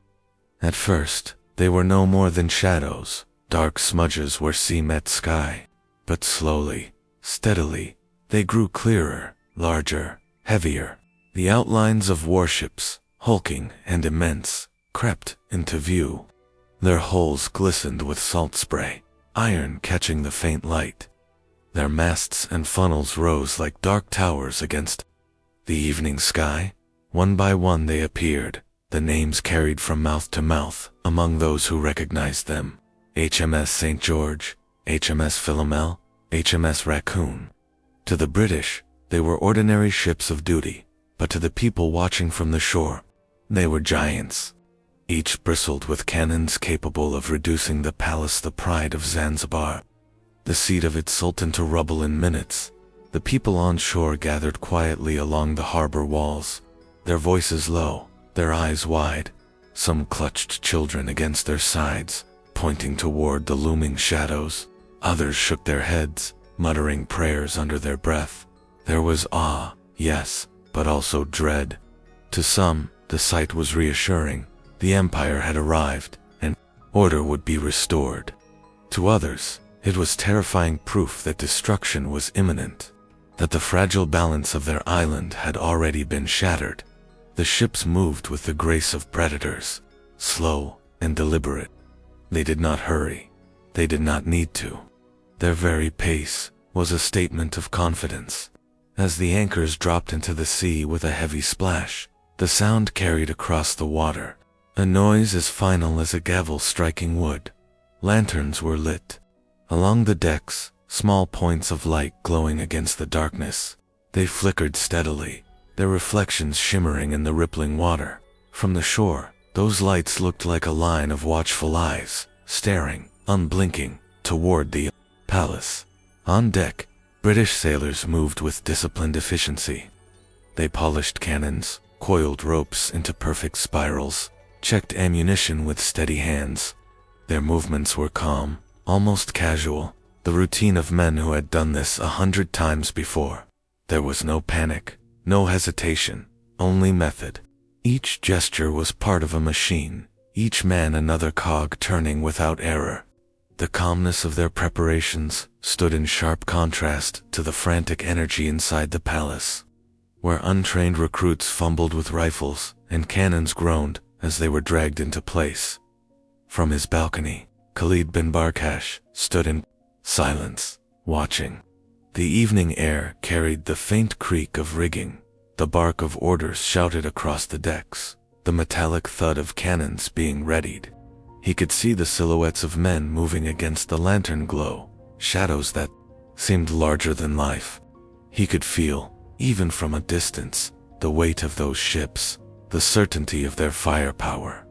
At first, they were no more than shadows, dark smudges where sea met sky. But slowly, steadily, they grew clearer, larger, heavier. The outlines of warships, hulking and immense, crept into view. Their hulls glistened with salt spray, iron catching the faint light. Their masts and funnels rose like dark towers against the evening sky. One by one they appeared, the names carried from mouth to mouth among those who recognized them. HMS St. George, HMS Philomel, HMS Raccoon. To the British, they were ordinary ships of duty, but to the people watching from the shore, they were giants. Each bristled with cannons capable of reducing the palace, the pride of Zanzibar, the seat of its sultan, to rubble in minutes. The people on shore gathered quietly along the harbor walls, their voices low, their eyes wide. Some clutched children against their sides, pointing toward the looming shadows. Others shook their heads, muttering prayers under their breath. There was awe, yes, but also dread. To some, the sight was reassuring. The empire had arrived, and order would be restored. To others, it was terrifying proof that destruction was imminent, that the fragile balance of their island had already been shattered. The ships moved with the grace of predators, slow and deliberate. They did not hurry. They did not need to. Their very pace was a statement of confidence. As the anchors dropped into the sea with a heavy splash, the sound carried across the water, a noise as final as a gavel striking wood. Lanterns were lit. Along the decks, small points of light glowing against the darkness. They flickered steadily, their reflections shimmering in the rippling water. From the shore, those lights looked like a line of watchful eyes, staring, unblinking, toward the palace. On deck, British sailors moved with disciplined efficiency. They polished cannons, coiled ropes into perfect spirals, checked ammunition with steady hands. Their movements were calm, almost casual, the routine of men who had done this 100 times before. There was no panic, no hesitation, only method. Each gesture was part of a machine, each man another cog turning without error. The calmness of their preparations stood in sharp contrast to the frantic energy inside the palace, where untrained recruits fumbled with rifles and cannons groaned as they were dragged into place. From his balcony, Khalid bin Barghash stood in silence, watching. The evening air carried the faint creak of rigging, the bark of orders shouted across the decks, the metallic thud of cannons being readied. He could see the silhouettes of men moving against the lantern glow, shadows that seemed larger than life. He could feel, even from a distance, the weight of those ships, the certainty of their firepower.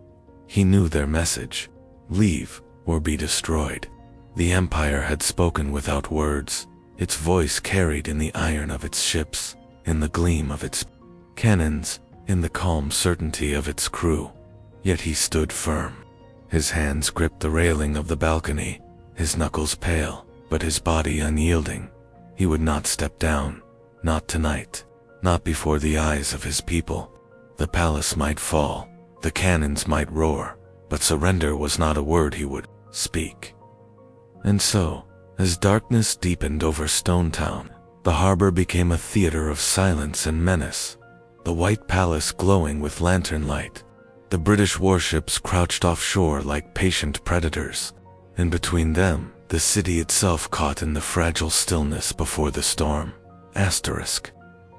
He knew their message: leave or be destroyed. The empire had spoken without words, its voice carried in the iron of its ships, in the gleam of its cannons, in the calm certainty of its crew. Yet he stood firm. His hands gripped the railing of the balcony, his knuckles pale, but his body unyielding. He would not step down, not tonight, not before the eyes of his people. The palace might fall, the cannons might roar, but surrender was not a word he would speak. And so, as darkness deepened over Stone Town, the harbor became a theater of silence and menace. The white palace glowing with lantern light, the British warships crouched offshore like patient predators, and between them, the city itself caught in the fragile stillness before the storm. Asterisk.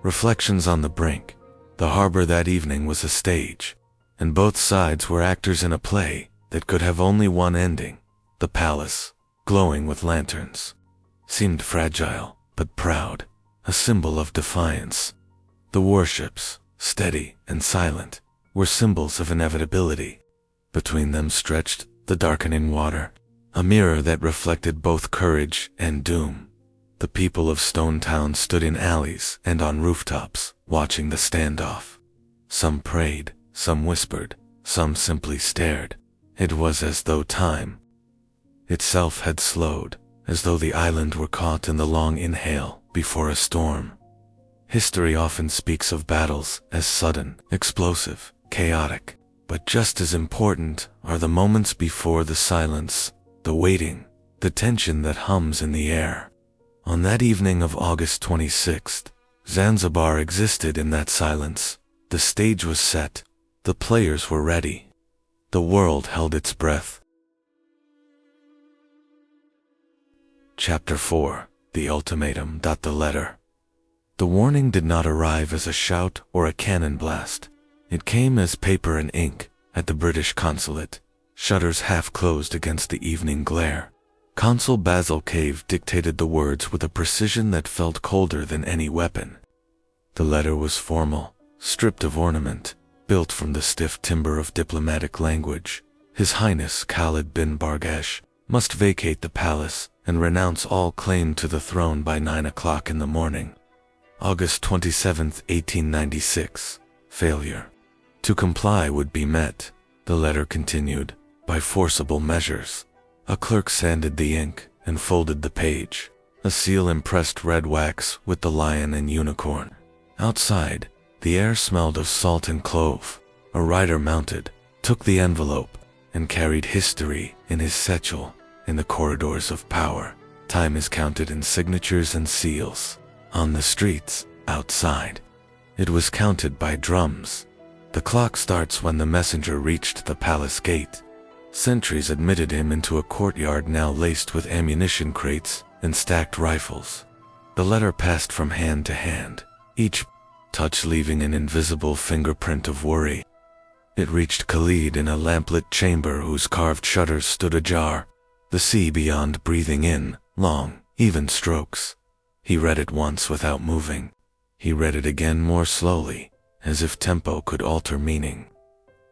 Reflections on the brink. The harbor that evening was a stage, and both sides were actors in a play that could have only one ending. The palace, glowing with lanterns, seemed fragile but proud, a symbol of defiance. The warships, steady and silent, were symbols of inevitability. Between them stretched the darkening water, a mirror that reflected both courage and doom. The people of Stone Town stood in alleys and on rooftops, watching the standoff. Some prayed, some whispered, some simply stared. It was as though time itself had slowed, as though the island were caught in the long inhale before a storm. History often speaks of battles as sudden, explosive, chaotic, but just as important are the moments before the silence, the waiting, the tension that hums in the air. On that evening of August 26th, Zanzibar existed in that silence. The stage was set, the players were ready. The world held its breath. Chapter 4. The Ultimatum. The letter. The warning did not arrive as a shout or a cannon blast. It came as paper and ink at the British consulate, shutters half closed against the evening glare. Consul Basil Cave dictated the words with a precision that felt colder than any weapon. The letter was formal, stripped of ornament, built from the stiff timber of diplomatic language. His Highness Khalid bin Barghash must vacate the palace and renounce all claim to the throne by 9 o'clock in the morning. August 27, 1896. Failure to comply would be met, the letter continued, by forcible measures. A clerk sanded the ink and folded the page. A seal impressed red wax with the lion and unicorn. Outside, the air smelled of salt and clove. A rider mounted, took the envelope, and carried history in his satchel. In the corridors of power, time is counted in signatures and seals. On the streets, outside, it was counted by drums. The clock starts when the messenger reached the palace gate. Sentries admitted him into a courtyard now laced with ammunition crates and stacked rifles. The letter passed from hand to hand, each touch leaving an invisible fingerprint of worry. It reached Khalid in a lamplit chamber whose carved shutters stood ajar, the sea beyond breathing in long, even strokes. He read it once without moving. He read it again more slowly, as if tempo could alter meaning.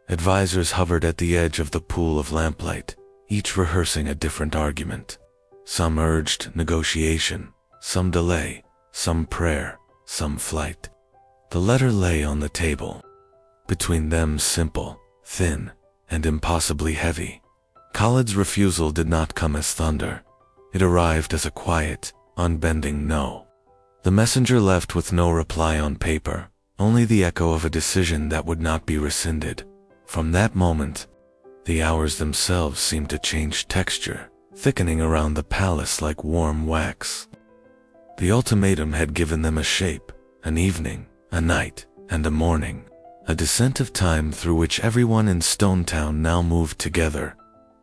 Advisors hovered at the edge of the pool of lamplight, each rehearsing a different argument. Some urged negotiation, some delay, some prayer, some flight. The letter lay on the table. Between them simple, thin, and impossibly heavy. Khalid's refusal did not come as thunder. It arrived as a quiet, unbending no. The messenger left with no reply on paper, only the echo of a decision that would not be rescinded. From that moment, the hours themselves seemed to change texture, thickening around the palace like warm wax. The ultimatum had given them a shape, an evening, a night, and a morning, a descent of time through which everyone in Stone Town now moved together.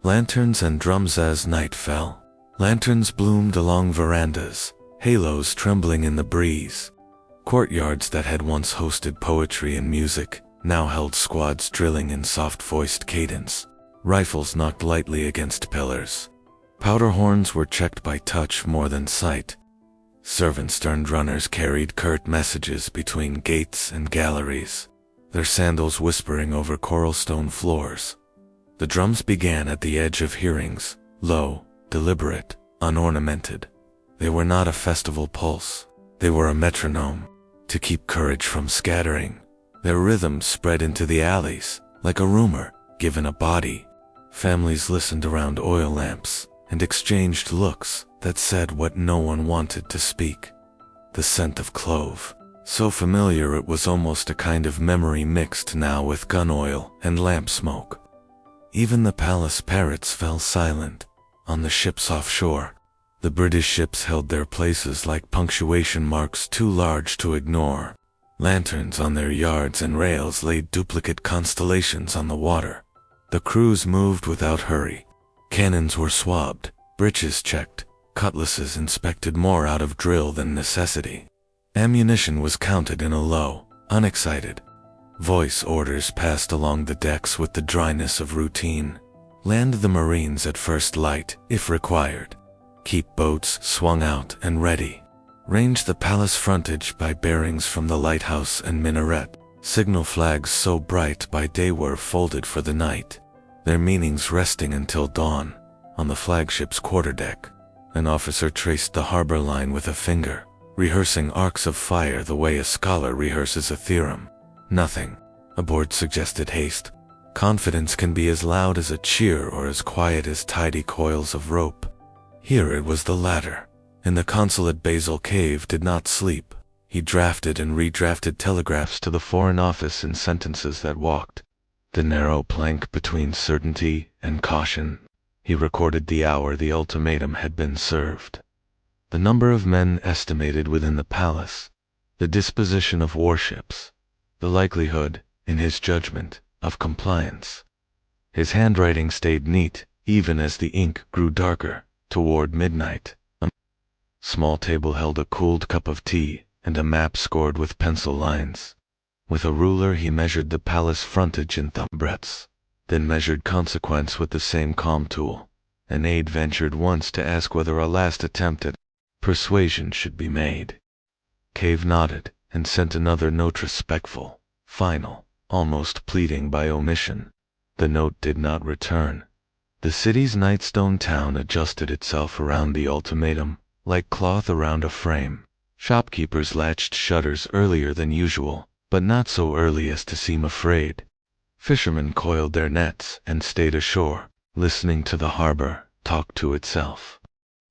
Lanterns and drums as night fell. Lanterns bloomed along verandas, halos trembling in the breeze. Courtyards that had once hosted poetry and music now held squads drilling in soft-voiced cadence. Rifles knocked lightly against pillars. Powder horns were checked by touch more than sight. Servants turned runners carried curt messages between gates and galleries, their sandals whispering over coral stone floors. The drums began at the edge of hearings, low, deliberate, unornamented. They were not a festival pulse. They were a metronome, to keep courage from scattering. Their rhythm spread into the alleys, like a rumor given a body. Families listened around oil lamps and exchanged looks that said what no one wanted to speak. The scent of clove, so familiar it was almost a kind of memory mixed now with gun oil and lamp smoke. Even the palace parrots fell silent. On the ships offshore, the British ships held their places like punctuation marks too large to ignore. Lanterns on their yards and rails laid duplicate constellations on the water. The crews moved without hurry, Cannons were swabbed, breeches checked, cutlasses inspected more out of drill than necessity. Ammunition was counted in a low, unexcited voice. Orders passed along the decks with the dryness of routine. Land the Marines at first light, if required. Keep boats swung out and ready. Range the palace frontage by bearings from the lighthouse and minaret. Signal flags so bright by day were folded for the night, their meanings resting until dawn. On the flagship's quarterdeck, an officer traced the harbor line with a finger, rehearsing arcs of fire the way a scholar rehearses a theorem. Nothing aboard suggested haste. Confidence can be as loud as a cheer or as quiet as tidy coils of rope. Here it was the latter. In the consulate, Basil Cave did not sleep. He drafted and redrafted telegraphs to the Foreign Office in sentences that walked the narrow plank between certainty and caution. He recorded the hour the ultimatum had been served, the number of men estimated within the palace, the disposition of warships, the likelihood, in his judgment, of compliance. His handwriting stayed neat, even as the ink grew darker. Toward midnight, a small table held a cooled cup of tea and a map scored with pencil lines. With a ruler he measured the palace frontage in thumb breadths, then measured consequence with the same calm tool. An aide ventured once to ask whether a last attempt at persuasion should be made. Cave nodded and sent another note, respectful, final, almost pleading by omission. The note did not return. The city's nightstone town adjusted itself around the ultimatum, like cloth around a frame. Shopkeepers latched shutters earlier than usual, but not so early as to seem afraid. Fishermen coiled their nets and stayed ashore, listening to the harbor talk to itself.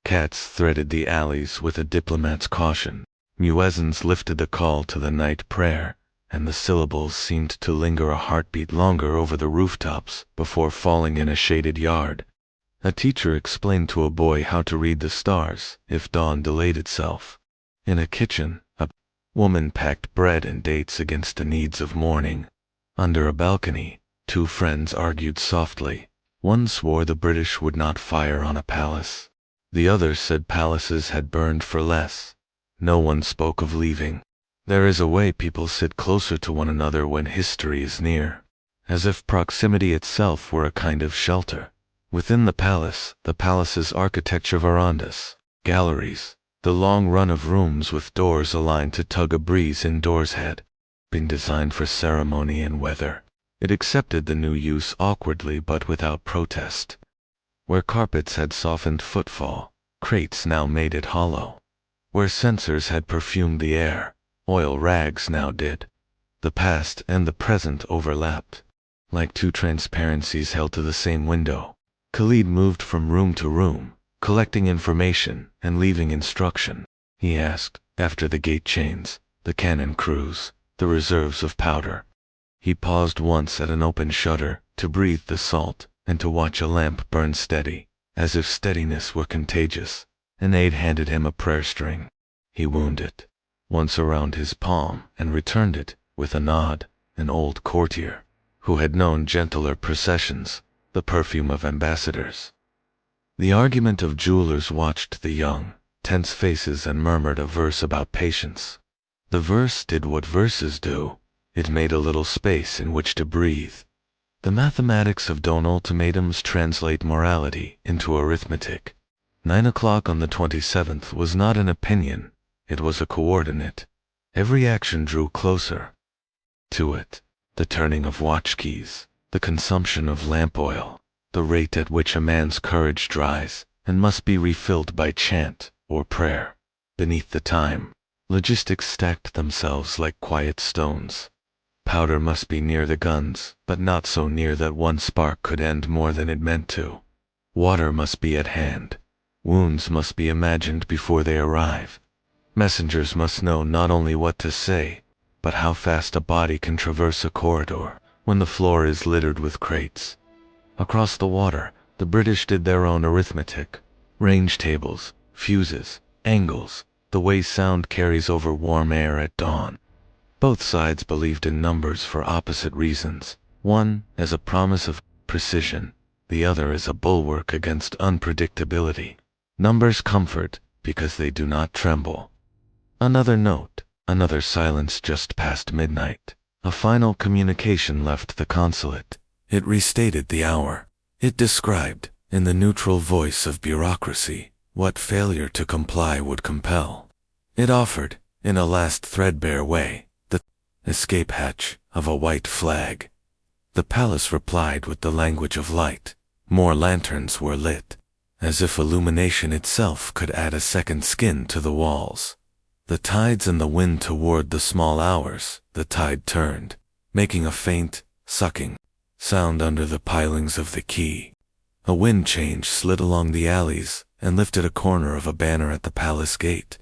Cats threaded the alleys with a diplomat's caution. Muezzins lifted the call to the night prayer, and the syllables seemed to linger a heartbeat longer over the rooftops before falling in a shaded yard. A teacher explained to a boy how to read the stars if dawn delayed itself. In a kitchen, a woman packed bread and dates against the needs of morning. Under a balcony, two friends argued softly. One swore the British would not fire on a palace. The other said palaces had burned for less. No one spoke of leaving. There is a way people sit closer to one another when history is near, as if proximity itself were a kind of shelter. Within the palace's architecture, verandas, galleries, the long run of rooms with doors aligned to tug a breeze indoors had been designed for ceremony and weather. It accepted the new use awkwardly but without protest. Where carpets had softened footfall, crates now made it hollow. Where censers had perfumed the air, oil rags now did. The past and the present overlapped, like two transparencies held to the same window. Khalid moved from room to room, collecting information and leaving instruction. He asked after the gate chains, the cannon crews, the reserves of powder. He paused once at an open shutter to breathe the salt and to watch a lamp burn steady, as if steadiness were contagious. An aide handed him a prayer string. He wound it once around his palm and returned it with a nod. An old courtier who had known gentler processions, the perfume of ambassadors. The argument of jewelers watched the young, tense faces and murmured a verse about patience. The verse did what verses do. It made a little space in which to breathe. The mathematics of dawn ultimatums translate morality into arithmetic. 9 o'clock on the 27th was not an opinion, it was a coordinate. Every action drew closer to it. The turning of watch keys, the consumption of lamp oil, the rate at which a man's courage dries and must be refilled by chant or prayer. Beneath the time, logistics stacked themselves like quiet stones. Powder must be near the guns, but not so near that one spark could end more than it meant to. Water must be at hand. Wounds must be imagined before they arrive. Messengers must know not only what to say, but how fast a body can traverse a corridor when the floor is littered with crates. Across the water, the British did their own arithmetic. Range tables, fuses, angles, the way sound carries over warm air at dawn. Both sides believed in numbers for opposite reasons. One, as a promise of precision, The other is a bulwark against unpredictability. Numbers comfort because they do not tremble. Another note, another silence just past midnight. A final communication left the consulate. It restated the hour. It described, in the neutral voice of bureaucracy, what failure to comply would compel. It offered, in a last threadbare way, the escape hatch of a white flag. The palace replied with the language of light. More lanterns were lit, as if illumination itself could add a second skin to the walls. The tides and the wind toward the small hours, the tide turned, making a faint, sucking sound under the pilings of the quay. A wind change slid along the alleys and lifted a corner of a banner at the palace gate.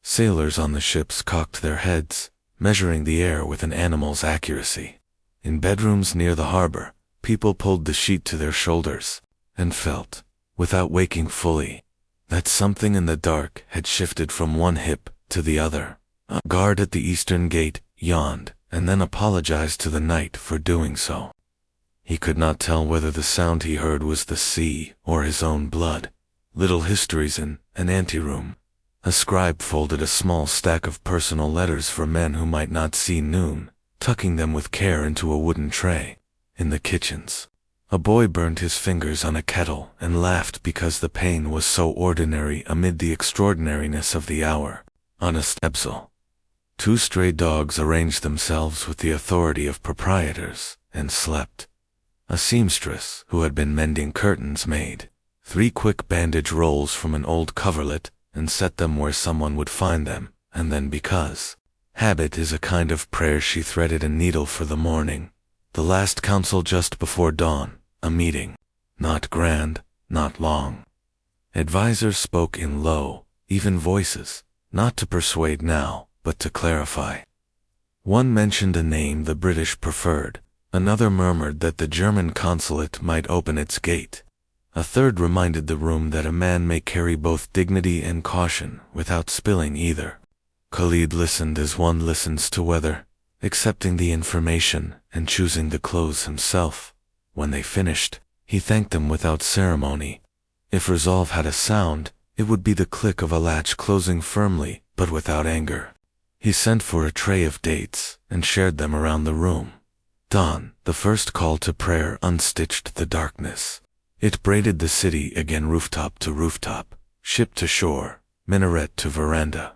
Sailors on the ships cocked their heads, measuring the air with an animal's accuracy. In bedrooms near the harbor, people pulled the sheet to their shoulders and felt, without waking fully, that something in the dark had shifted from one hip to the other. A guard at the eastern gate yawned and then apologized to the night for doing so. He could not tell whether the sound he heard was the sea or his own blood. Little histories in an anteroom. A scribe folded a small stack of personal letters for men who might not see noon, tucking them with care into a wooden tray. In the kitchens, a boy burned his fingers on a kettle and laughed because the pain was so ordinary amid the extraordinariness of the hour. On a stepsil, 2 stray dogs arranged themselves with the authority of proprietors and slept. A seamstress who had been mending curtains made 3 quick bandage rolls from an old coverlet and set them where someone would find them, and then, because habit is a kind of prayer, she threaded a needle for the morning. The last council just before dawn, a meeting. Not grand, not long. Advisors spoke in low, even voices, not to persuade now, but to clarify. One mentioned a name the British preferred. Another murmured that the German consulate might open its gate. A third reminded the room that a man may carry both dignity and caution without spilling either. Khalid listened as one listens to weather, accepting the information and choosing the clothes himself. When they finished, he thanked them without ceremony. If resolve had a sound, it would be the click of a latch closing firmly, but without anger. He sent for a tray of dates and shared them around the room. Dawn, the first call to prayer, unstitched the darkness. It braided the city again, rooftop to rooftop, ship to shore, minaret to veranda.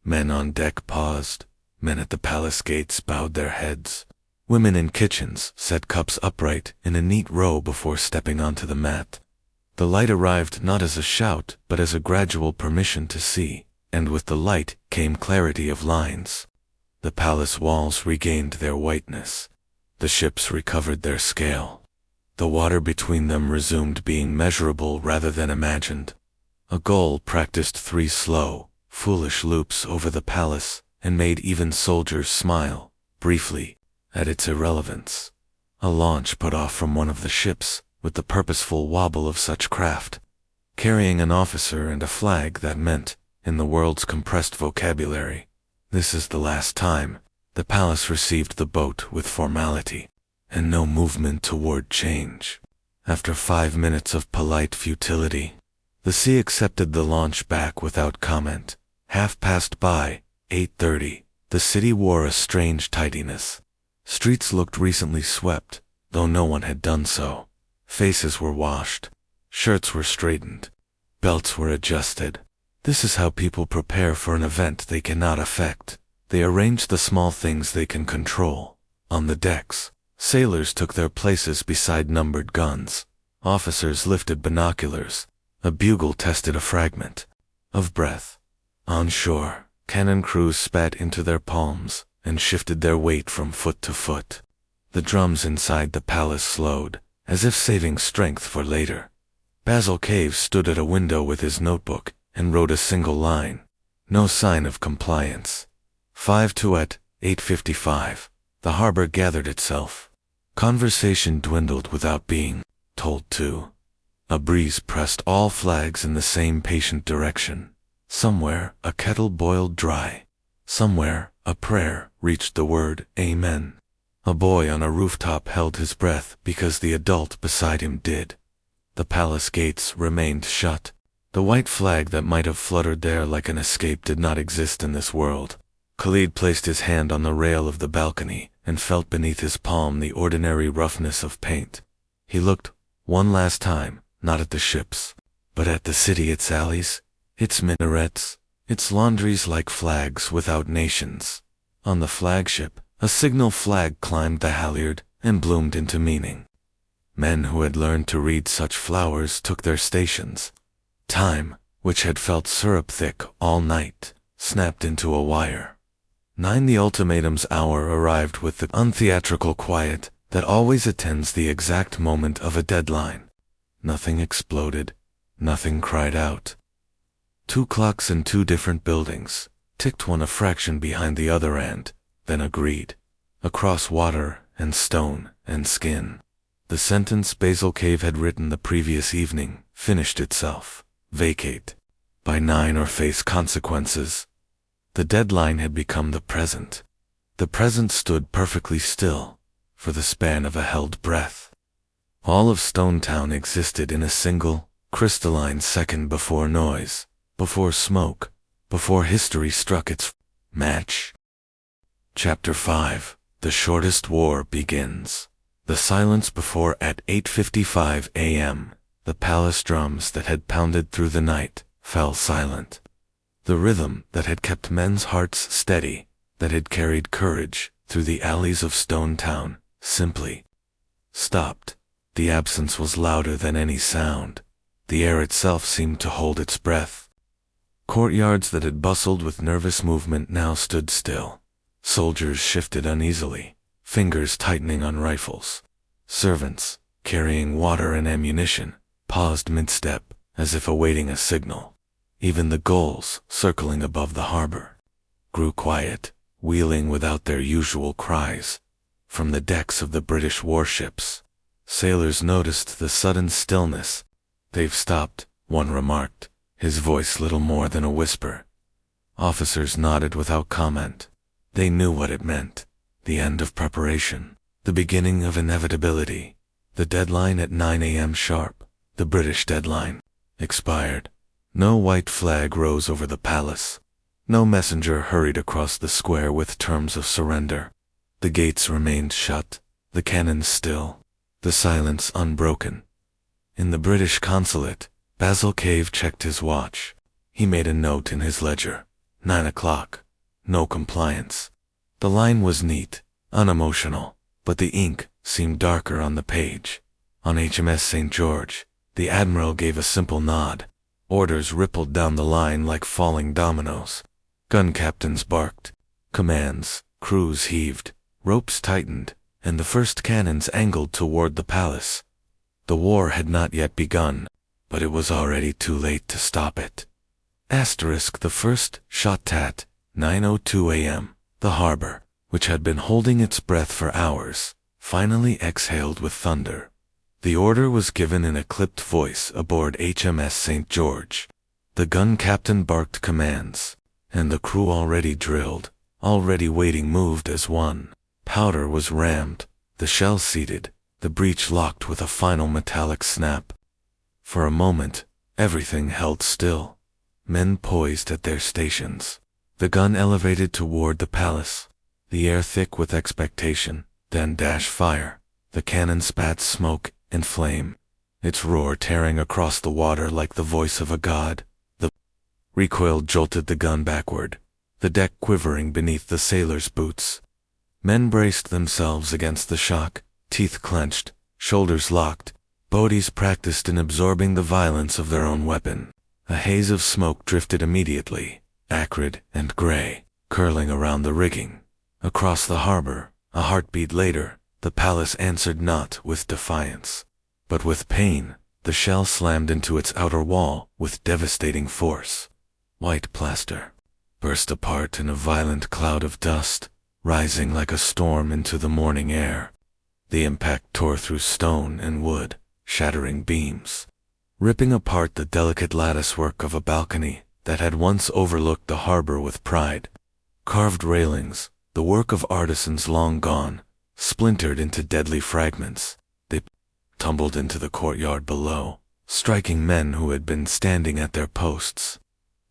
Men on deck paused. Men at the palace gates bowed their heads. Women in kitchens set cups upright in a neat row before stepping onto the mat. The light arrived not as a shout, but as a gradual permission to see, and with the light came clarity of lines. The palace walls regained their whiteness. The ships recovered their scale. The water between them resumed being measurable rather than imagined. A gull practiced 3 slow, foolish loops over the palace and made even soldiers smile, briefly, at its irrelevance. A launch put off from one of the ships, with the purposeful wobble of such craft, carrying an officer and a flag that meant, in the world's compressed vocabulary, "This is the last time." The palace received the boat with formality, and no movement toward change. After 5 minutes of polite futility, the sea accepted the launch back without comment. 8:30, the city wore a strange tidiness. Streets looked recently swept, though no one had done so. Faces were washed, shirts were straightened, belts were adjusted. This is how people prepare for an event they cannot affect. They arrange the small things they can control. On the decks, sailors took their places beside numbered guns. Officers lifted binoculars. A bugle tested a fragment of breath. On shore, cannon crews spat into their palms and shifted their weight from foot to foot. The drums inside the palace slowed, as if saving strength for later. Basil Cave stood at a window with his notebook and wrote a single line. No sign of compliance. 5 to 8:55. The harbor gathered itself. Conversation dwindled without being told to. A breeze pressed all flags in the same patient direction. Somewhere a kettle boiled dry. Somewhere a prayer reached the word Amen. A boy on a rooftop held his breath because the adult beside him did. The palace gates remained shut. The white flag that might have fluttered there like an escape did not exist in this world. Khalid placed his hand on the rail of the balcony and felt beneath his palm the ordinary roughness of paint. He looked, one last time, not at the ships, but at the city, its alleys, its minarets, its laundries like flags without nations. On the flagship, a signal flag climbed the halyard and bloomed into meaning. Men who had learned to read such flowers took their stations. Time, which had felt syrup-thick all night, snapped into a wire. 9. The ultimatum's hour arrived with the untheatrical quiet that always attends the exact moment of a deadline. Nothing exploded. Nothing cried out. 2 clocks in 2 different buildings ticked, one a fraction behind the other, and then agreed. Across water and stone and skin. The sentence Basil Cave had written the previous evening finished itself. Vacate. By 9 or face consequences. The deadline had become the present. The present stood perfectly still, for the span of a held breath. All of Stone Town existed in a single, crystalline second before noise, before smoke, before history struck its match. Chapter 5. The Shortest War Begins. The silence before at 8:55 a.m., the palace drums that had pounded through the night fell silent. The rhythm that had kept men's hearts steady, that had carried courage through the alleys of Stone Town, simply stopped. The absence was louder than any sound. The air itself seemed to hold its breath. Courtyards that had bustled with nervous movement now stood still. Soldiers shifted uneasily, fingers tightening on rifles. Servants, carrying water and ammunition, paused mid-step, as if awaiting a signal. Even the gulls, circling above the harbor, grew quiet, wheeling without their usual cries. From the decks of the British warships, sailors noticed the sudden stillness. "They've stopped," one remarked, his voice little more than a whisper. Officers nodded without comment. They knew what it meant. The end of preparation. The beginning of inevitability. The deadline at 9 a.m. sharp. The British deadline. Expired. No white flag rose over the palace. No messenger hurried across the square with terms of surrender. The gates remained shut. The cannons still. The silence unbroken. In the British consulate, Basil Cave checked his watch. He made a note in his ledger. 9 o'clock. No compliance. The line was neat, unemotional, but the ink seemed darker on the page. On HMS St. George, the admiral gave a simple nod. Orders rippled down the line like falling dominoes. Gun captains barked. Commands, crews heaved, ropes tightened, and the first cannons angled toward the palace. The war had not yet begun, but it was already too late to stop it. The first shot at 9:02 a.m. The harbor, which had been holding its breath for hours, finally exhaled with thunder. The order was given in a clipped voice aboard HMS St. George. The gun captain barked commands, and the crew, already drilled, already waiting, moved as one. Powder was rammed, the shell seated, the breech locked with a final metallic snap. For a moment, everything held still. Men poised at their stations. The gun elevated toward the palace, the air thick with expectation, then dash fire. The cannon spat smoke and flame, its roar tearing across the water like the voice of a god. The recoil jolted the gun backward, the deck quivering beneath the sailors' boots. Men braced themselves against the shock, teeth clenched, shoulders locked, bodies practiced in absorbing the violence of their own weapon. A haze of smoke drifted immediately, acrid and gray, curling around the rigging. Across the harbor, a heartbeat later, the palace answered not with defiance, but with pain. The shell slammed into its outer wall with devastating force. White plaster burst apart in a violent cloud of dust, rising like a storm into the morning air. The impact tore through stone and wood, shattering beams, ripping apart the delicate latticework of a balcony that had once overlooked the harbor with pride. Carved railings, the work of artisans long gone, splintered into deadly fragments. They tumbled into the courtyard below, striking men who had been standing at their posts,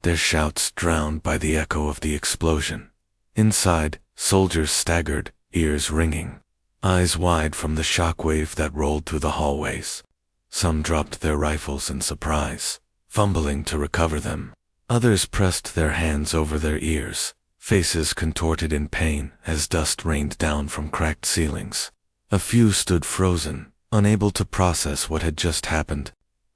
their shouts drowned by the echo of the explosion. Inside, soldiers staggered, ears ringing, eyes wide from the shockwave that rolled through the hallways. Some dropped their rifles in surprise, fumbling to recover them. Others pressed their hands over their ears, faces contorted in pain as dust rained down from cracked ceilings. A few stood frozen, unable to process what had just happened.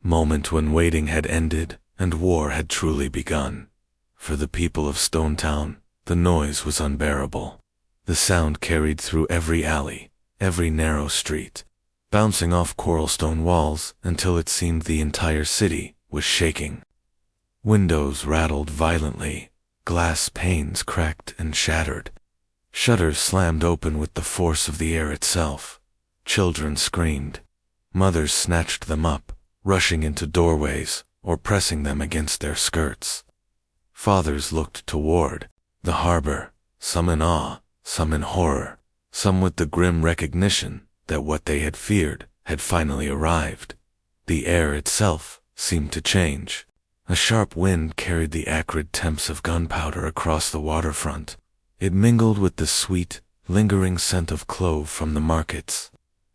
Moment when waiting had ended and war had truly begun. For the people of Stone Town, the noise was unbearable. The sound carried through every alley, every narrow street, bouncing off coralstone walls until it seemed the entire city was shaking. Windows rattled violently, glass panes cracked and shattered. Shutters slammed open with the force of the air itself. Children screamed. Mothers snatched them up, rushing into doorways or pressing them against their skirts. Fathers looked toward the harbor, some in awe, some in horror, some with the grim recognition that what they had feared had finally arrived. The air itself seemed to change. A sharp wind carried the acrid temps of gunpowder across the waterfront. It mingled with the sweet, lingering scent of clove from the markets,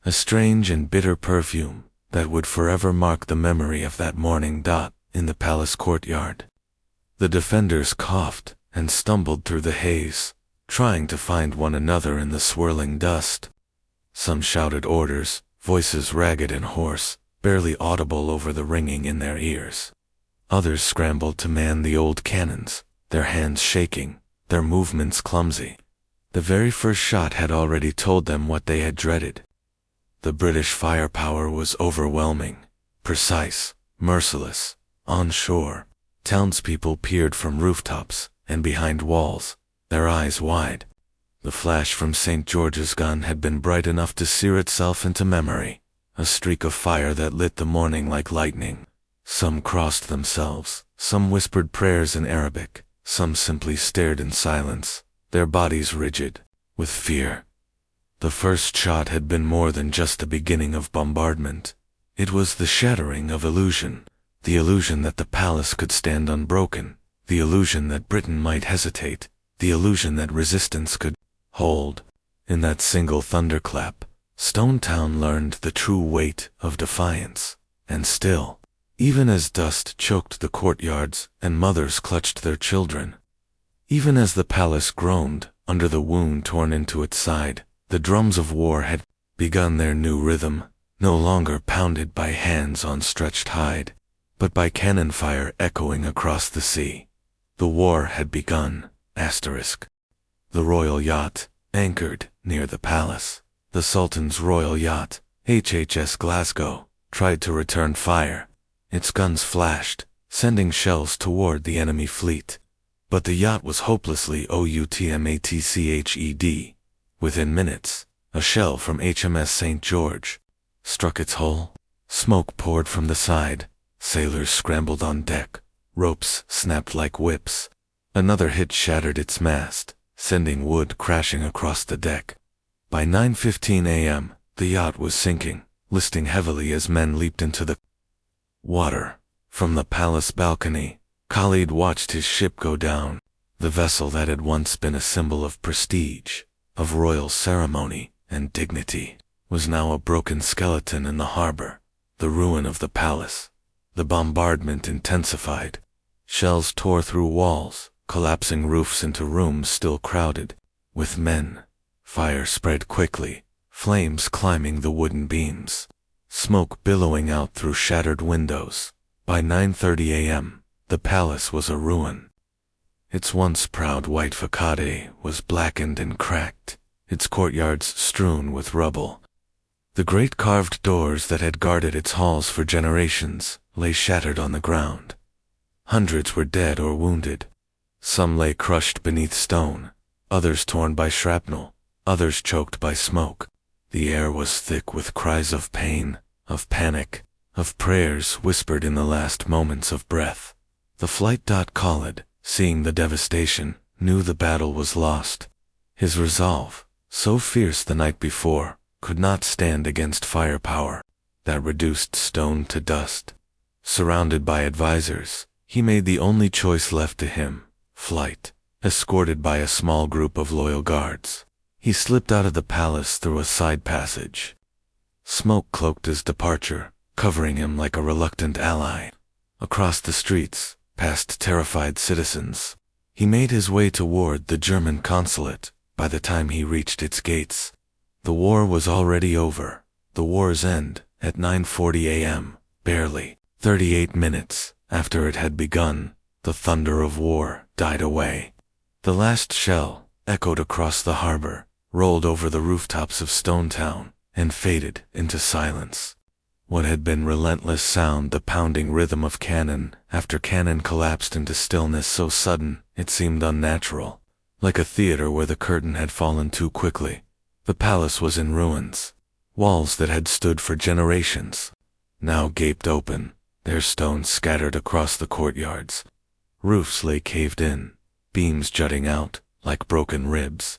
a strange and bitter perfume that would forever mark the memory of that morning in the palace courtyard. The defenders coughed and stumbled through the haze, trying to find one another in the swirling dust. Some shouted orders, voices ragged and hoarse, barely audible over the ringing in their ears. Others scrambled to man the old cannons, their hands shaking, their movements clumsy. The very first shot had already told them what they had dreaded. The British firepower was overwhelming, precise, merciless. On shore, townspeople peered from rooftops and behind walls, their eyes wide. The flash from St. George's gun had been bright enough to sear itself into memory, a streak of fire that lit the morning like lightning. Some crossed themselves, some whispered prayers in Arabic, some simply stared in silence, their bodies rigid with fear. The first shot had been more than just the beginning of bombardment. It was the shattering of illusion, the illusion that the palace could stand unbroken, the illusion that Britain might hesitate, the illusion that resistance could hold. In that single thunderclap, Stone Town learned the true weight of defiance. And still, even as dust choked the courtyards and mothers clutched their children, even as the palace groaned under the wound torn into its side, the drums of war had begun their new rhythm, no longer pounded by hands on stretched hide, but by cannon fire echoing across the sea. The war had begun. The royal yacht, anchored near the palace, the Sultan's royal yacht, HHS Glasgow, tried to return fire. Its guns flashed, sending shells toward the enemy fleet. But the yacht was hopelessly outmatched. Within minutes, a shell from HMS St. George struck its hull. Smoke poured from the side. Sailors scrambled on deck. Ropes snapped like whips. Another hit shattered its mast, sending wood crashing across the deck. By 9:15 a.m., the yacht was sinking, listing heavily as men leaped into the water. From the palace balcony, Khalid watched his ship go down. The vessel that had once been a symbol of prestige, of royal ceremony and dignity, was now a broken skeleton in the harbor, the ruin of the palace. The bombardment intensified. Shells tore through walls, collapsing roofs into rooms still crowded with men. Fire spread quickly, flames climbing the wooden beams, smoke billowing out through shattered windows. By 9:30 a.m., the palace was a ruin. Its once proud white facade was blackened and cracked, its courtyards strewn with rubble. The great carved doors that had guarded its halls for generations lay shattered on the ground. Hundreds were dead or wounded. Some lay crushed beneath stone, others torn by shrapnel, others choked by smoke. The air was thick with cries of pain, of panic, of prayers whispered in the last moments of breath. The flight. Khalid, seeing the devastation, knew the battle was lost. His resolve, so fierce the night before, could not stand against firepower that reduced stone to dust. Surrounded by advisors, he made the only choice left to him: flight. Escorted by a small group of loyal guards, he slipped out of the palace through a side passage. Smoke cloaked his departure, covering him like a reluctant ally. Across the streets, past terrified citizens, he made his way toward the German consulate. By the time he reached its gates, the war was already over. The war's end, at 9:40 a.m., barely 38 minutes after it had begun, the thunder of war died away. The last shell echoed across the harbor, rolled over the rooftops of Stone Town, and faded into silence. What had been relentless sound, the pounding rhythm of cannon after cannon, collapsed into stillness so sudden it seemed unnatural, like a theater where the curtain had fallen too quickly. The palace was in ruins. Walls that had stood for generations now gaped open, their stones scattered across the courtyards. Roofs lay caved in, beams jutting out like broken ribs.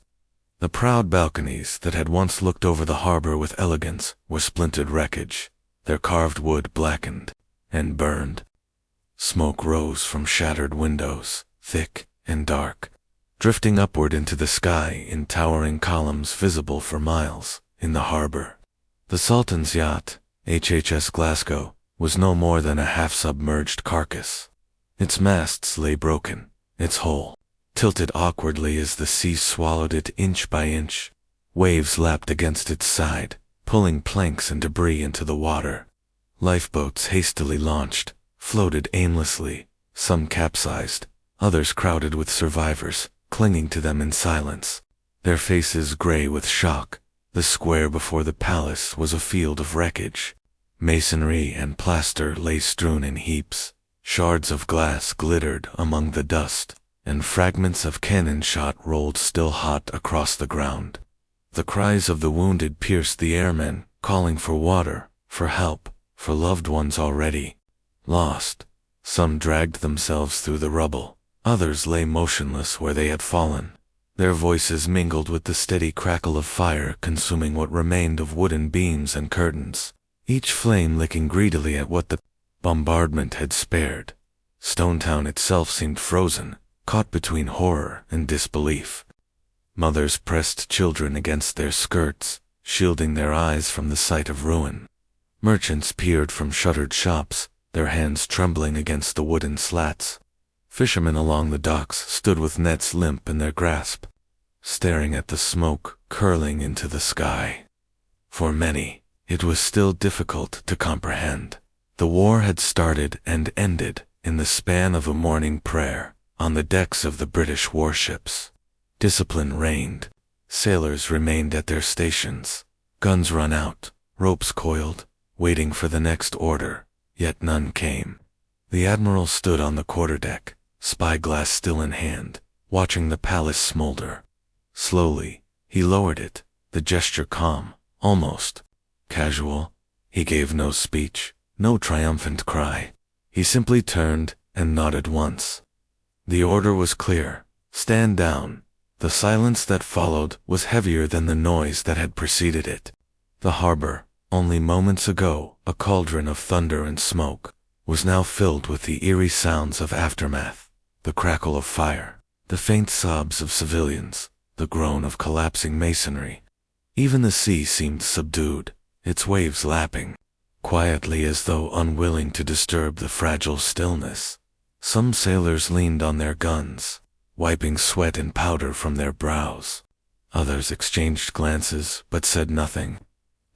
The proud balconies that had once looked over the harbor with elegance were splintered wreckage, their carved wood blackened and burned. Smoke rose from shattered windows, thick and dark, drifting upward into the sky in towering columns visible for miles in the harbor. The Sultan's yacht, HHS Glasgow, was no more than a half-submerged carcass. Its masts lay broken, its hull tilted awkwardly as the sea swallowed it inch by inch. Waves lapped against its side, pulling planks and debris into the water. Lifeboats hastily launched, floated aimlessly, some capsized, others crowded with survivors, clinging to them in silence, their faces gray with shock. The square before the palace was a field of wreckage. Masonry and plaster lay strewn in heaps. Shards of glass glittered among the dust, and fragments of cannon shot rolled still hot across the ground. The cries of the wounded pierced the airmen, calling for water, for help, for loved ones already lost. Some dragged themselves through the rubble, others lay motionless where they had fallen. Their voices mingled with the steady crackle of fire consuming what remained of wooden beams and curtains, each flame licking greedily at what the bombardment had spared. Stone Town itself seemed frozen, caught between horror and disbelief. Mothers pressed children against their skirts, shielding their eyes from the sight of ruin. Merchants peered from shuttered shops, their hands trembling against the wooden slats. Fishermen along the docks stood with nets limp in their grasp, staring at the smoke curling into the sky. For many, it was still difficult to comprehend. The war had started and ended in the span of a morning prayer on the decks of the British warships. Discipline reigned. Sailors remained at their stations, guns run out, ropes coiled, waiting for the next order, yet none came. The admiral stood on the quarterdeck, spyglass still in hand, watching the palace smolder. Slowly, he lowered it, the gesture calm, almost casual. He gave no speech, no triumphant cry. He simply turned and nodded once. The order was clear: stand down. The silence that followed was heavier than the noise that had preceded it. The harbor, only moments ago a cauldron of thunder and smoke, was now filled with the eerie sounds of aftermath, the crackle of fire, the faint sobs of civilians, the groan of collapsing masonry. Even the sea seemed subdued, its waves lapping quietly as though unwilling to disturb the fragile stillness. Some sailors leaned on their guns, wiping sweat and powder from their brows. Others exchanged glances but said nothing.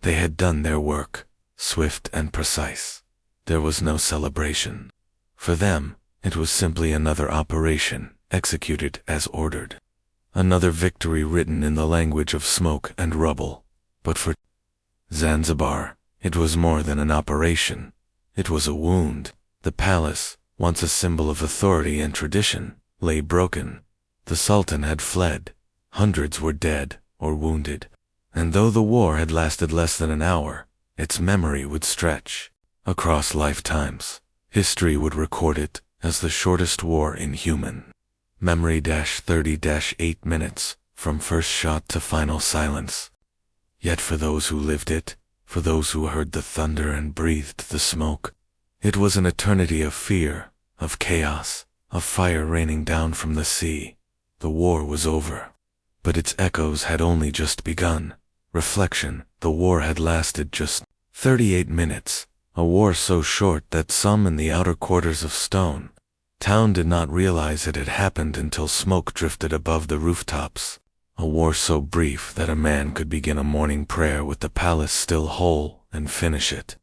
They had done their work, swift and precise. There was no celebration. For them, it was simply another operation, executed as ordered. Another victory written in the language of smoke and rubble. But for Zanzibar, it was more than an operation. It was a wound. The palace, once a symbol of authority and tradition, lay broken. The Sultan had fled. Hundreds were dead or wounded. And though the war had lasted less than an hour, its memory would stretch across lifetimes. History would record it as the shortest war in human memory. 30-8 minutes, from first shot to final silence. Yet for those who lived it, for those who heard the thunder and breathed the smoke, It was an eternity of fear, of chaos, of fire raining down from the sea. The war was over. But its echoes had only just begun. Reflection, the war had lasted just 38 minutes, a war so short that some in the outer quarters of Stone Town did not realize it had happened until smoke drifted above the rooftops. A war so brief that a man could begin a morning prayer with the palace still whole and finish it.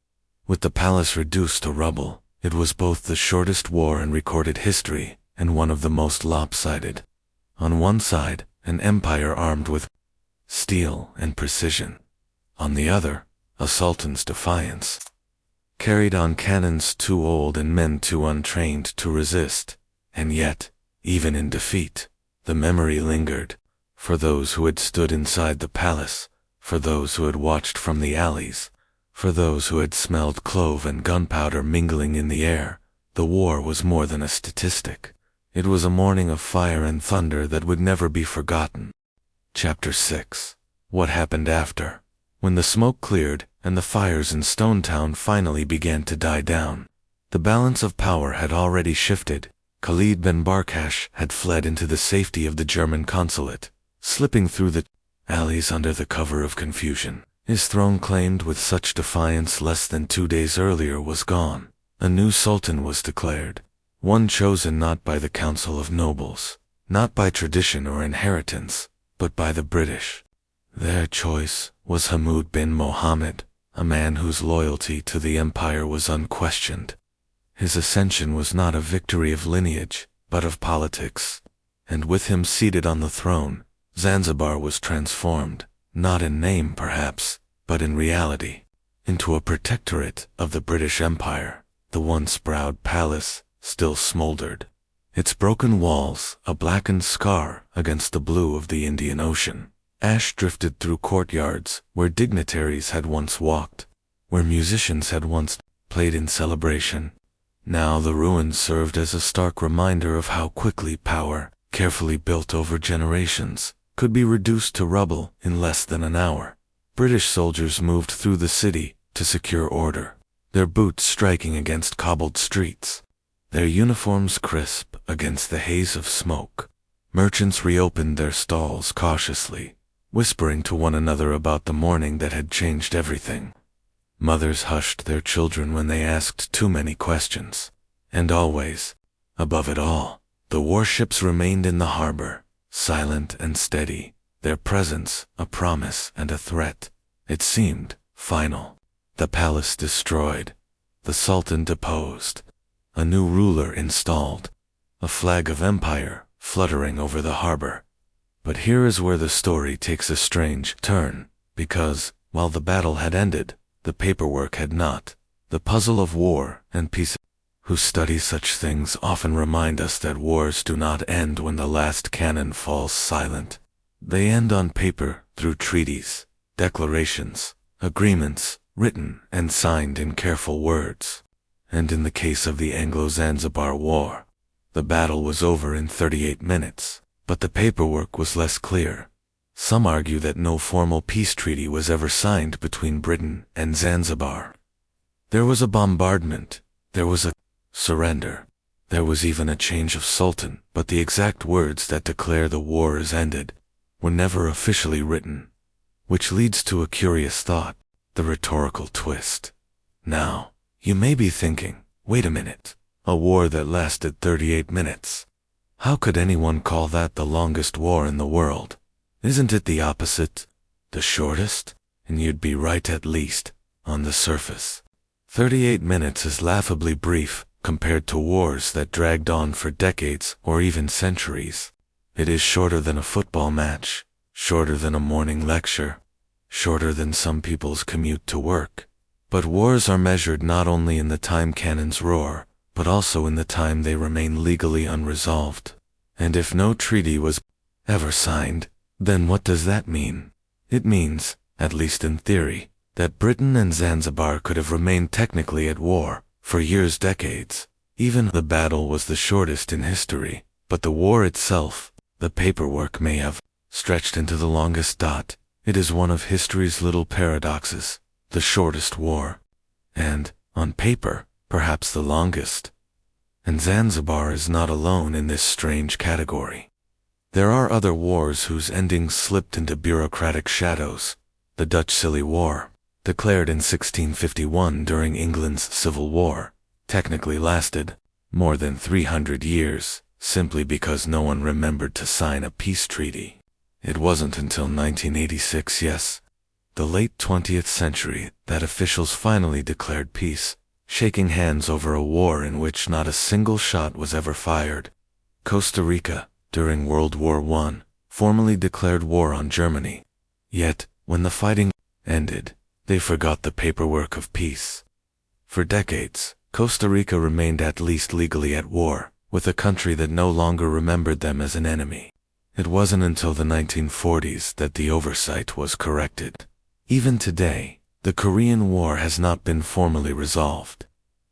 With the palace reduced to rubble, it was both the shortest war in recorded history and one of the most lopsided. On one side, an empire armed with steel and precision. On the other, a sultan's defiance, carried on cannons too old and men too untrained to resist. And yet, even in defeat, the memory lingered, for those who had stood inside the palace, for those who had watched from the alleys, for those who had smelled clove and gunpowder mingling in the air. The war was more than a statistic. It was a morning of fire and thunder that would never be forgotten. Chapter 6. What happened after? When the smoke cleared and the fires in Stone Town finally began to die down, the balance of power had already shifted. Khalid bin Barghash had fled into the safety of the German consulate, slipping through the alleys under the cover of confusion. His throne, claimed with such defiance less than 2 days earlier, was gone. A new sultan was declared, one chosen not by the Council of Nobles, not by tradition or inheritance, but by the British. Their choice was Hamoud bin Mohammed, a man whose loyalty to the empire was unquestioned. His ascension was not a victory of lineage, but of politics, and with him seated on the throne, Zanzibar was transformed, not in name perhaps, but in reality, into a protectorate of the British Empire. The once proud palace still smoldered, its broken walls a blackened scar against the blue of the Indian Ocean. Ash drifted through courtyards where dignitaries had once walked, where musicians had once played in celebration. Now the ruins served as a stark reminder of how quickly power, carefully built over generations, could be reduced to rubble in less than an hour. British soldiers moved through the city to secure order, their boots striking against cobbled streets, their uniforms crisp against the haze of smoke. Merchants reopened their stalls cautiously, whispering to one another about the morning that had changed everything. Mothers hushed their children when they asked too many questions. And always, above it all, the warships remained in the harbor, silent and steady, their presence a promise and a threat. It seemed final. The palace destroyed, the sultan deposed, a new ruler installed, a flag of empire fluttering over the harbor. But here is where the story takes a strange turn, because, while the battle had ended, the paperwork had not. The puzzle of war and peace. Who study such things often remind us that wars do not end when the last cannon falls silent. They end on paper through treaties, declarations, agreements, written and signed in careful words. And in the case of the Anglo-Zanzibar War, the battle was over in 38 minutes, but the paperwork was less clear. Some argue that no formal peace treaty was ever signed between Britain and Zanzibar. There was a bombardment, there was a surrender, there was even a change of sultan, but the exact words that declare the war is ended were never officially written. Which leads to a curious thought, the rhetorical twist. Now, you may be thinking, wait a minute, a war that lasted 38 minutes. How could anyone call that the longest war in the world? Isn't it the opposite, the shortest? And you'd be right, at least, on the surface. 38 minutes is laughably brief compared to wars that dragged on for decades or even centuries. It is shorter than a football match, shorter than a morning lecture, shorter than some people's commute to work. But wars are measured not only in the time cannons roar, but also in the time they remain legally unresolved. And if no treaty was ever signed, then what does that mean? It means, at least in theory, that Britain and Zanzibar could have remained technically at war for years, decades. Even the battle was the shortest in history, but the war itself, the paperwork, may have stretched into the longest dot. It is one of history's little paradoxes, the shortest war. And, on paper, perhaps the longest. And Zanzibar is not alone in this strange category. There are other wars whose endings slipped into bureaucratic shadows. The Dutch Scilly War, declared in 1651 during England's Civil War, technically lasted more than 300 years, simply because no one remembered to sign a peace treaty. It wasn't until 1986, yes, the late 20th century, that officials finally declared peace, shaking hands over a war in which not a single shot was ever fired. Costa Rica, during World War I, formally declared war on Germany. Yet, when the fighting ended, they forgot the paperwork of peace. For decades, Costa Rica remained at least legally at war with a country that no longer remembered them as an enemy. It wasn't until the 1940s that the oversight was corrected. Even today, the Korean War has not been formally resolved.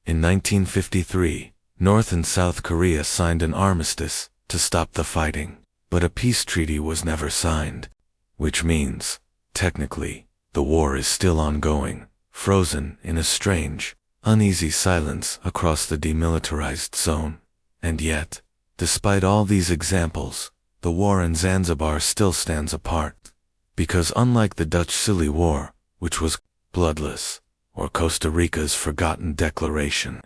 In 1953, North and South Korea signed an armistice to stop the fighting, but a peace treaty was never signed, which means, technically, the war is still ongoing, frozen in a strange, uneasy silence across the demilitarized zone. And yet, despite all these examples, the war in Zanzibar still stands apart. Because unlike the Dutch Scilly War, which was bloodless, or Costa Rica's forgotten declaration,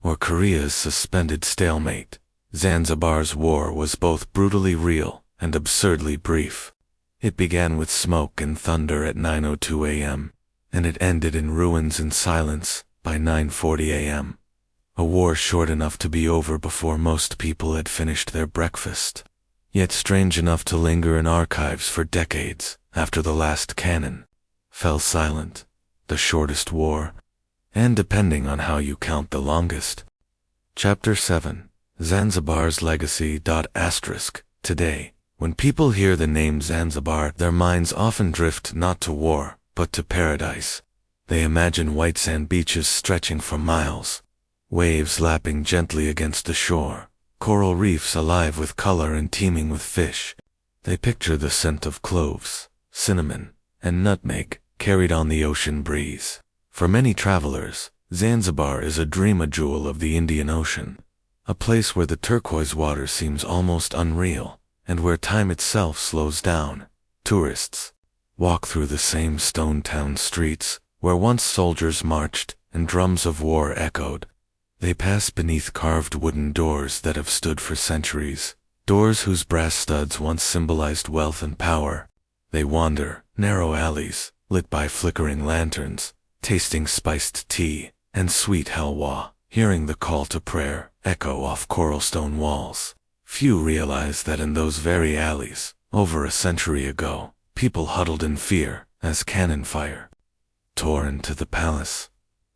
or Korea's suspended stalemate, Zanzibar's war was both brutally real and absurdly brief. It began with smoke and thunder at 9:02 a.m., and it ended in ruins and silence by 9:40 a.m. A war short enough to be over before most people had finished their breakfast, yet strange enough to linger in archives for decades after the last cannon fell silent, the shortest war, and depending on how you count, the longest. Chapter 7. Zanzibar's Legacy. Today, when people hear the name Zanzibar, their minds often drift not to war, but to paradise. They imagine white sand beaches stretching for miles, waves lapping gently against the shore, coral reefs alive with color and teeming with fish. They picture the scent of cloves, cinnamon, and nutmeg carried on the ocean breeze. For many travelers, Zanzibar is a dream, a jewel of the Indian Ocean, a place where the turquoise water seems almost unreal, and where time itself slows down. Tourists walk through the same stone town streets where once soldiers marched and drums of war echoed. They pass beneath carved wooden doors that have stood for centuries, doors whose brass studs once symbolized wealth and power. They wander narrow alleys, lit by flickering lanterns, tasting spiced tea and sweet halwa, hearing the call to prayer echo off coral stone walls. Few realize that in those very alleys, over a century ago, people huddled in fear as cannon fire tore into the palace.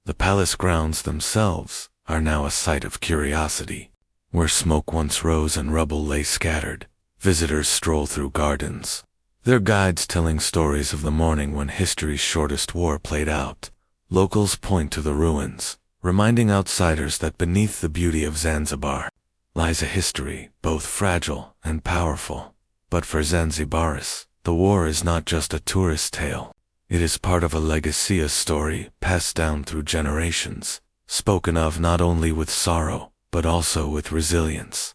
The palace grounds themselves are now a site of curiosity. Where smoke once rose and rubble lay scattered, visitors stroll through gardens, their guides telling stories of the morning when history's shortest war played out. Locals point to the ruins, reminding outsiders that beneath the beauty of Zanzibar lies a history both fragile and powerful. But for Zanzibaris, the war is not just a tourist tale. It is part of a legacy, a story passed down through generations, spoken of not only with sorrow, but also with resilience.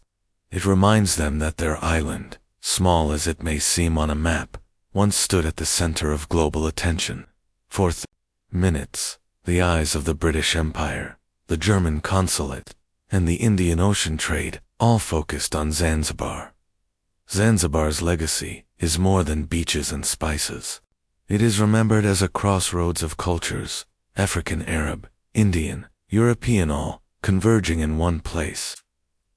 It reminds them that their island, small as it may seem on a map, once stood at the center of global attention. For minutes, the eyes of the British Empire, the German consulate, and the Indian Ocean trade all focused on Zanzibar. Zanzibar's legacy is more than beaches and spices. It is remembered as a crossroads of cultures, African, Arab, Indian, European, all converging in one place.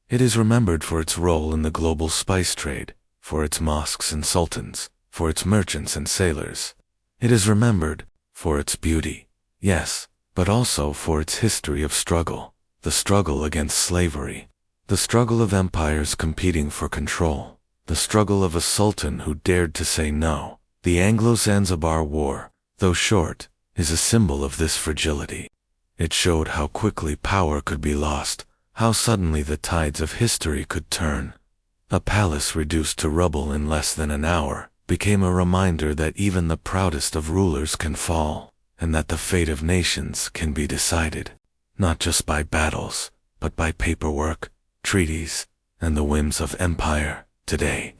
It is remembered for its role in the global spice trade, for its mosques and sultans, for its merchants and sailors. It is remembered for its beauty, yes, but also for its history of struggle, the struggle against slavery, the struggle of empires competing for control, the struggle of a sultan who dared to say no. The Anglo-Zanzibar War, though short, is a symbol of this fragility. It showed how quickly power could be lost, how suddenly the tides of history could turn. A palace reduced to rubble in less than an hour became a reminder that even the proudest of rulers can fall, and that the fate of nations can be decided not just by battles, but by paperwork, treaties, and the whims of empire. Today,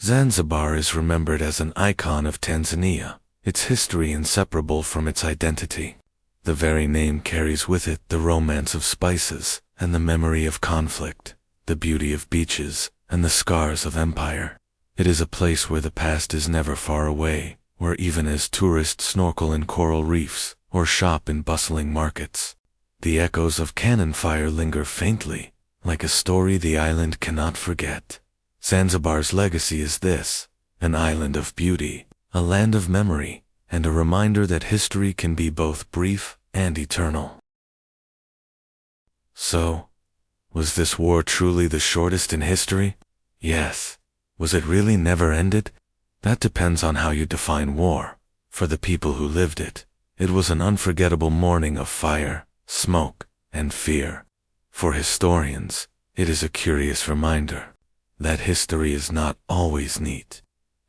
Zanzibar is remembered as an icon of Tanzania, its history inseparable from its identity. The very name carries with it the romance of spices and the memory of conflict, the beauty of beaches and the scars of empire. It is a place where the past is never far away, where even as tourists snorkel in coral reefs or shop in bustling markets, the echoes of cannon fire linger faintly, like a story the island cannot forget. Zanzibar's legacy is this: an island of beauty, a land of memory, and a reminder that history can be both brief and eternal. So, was this war truly the shortest in history? Yes. Was it really never ended? That depends on how you define war. For the people who lived it, it was an unforgettable morning of fire, smoke, and fear. For historians, it is a curious reminder that history is not always neat.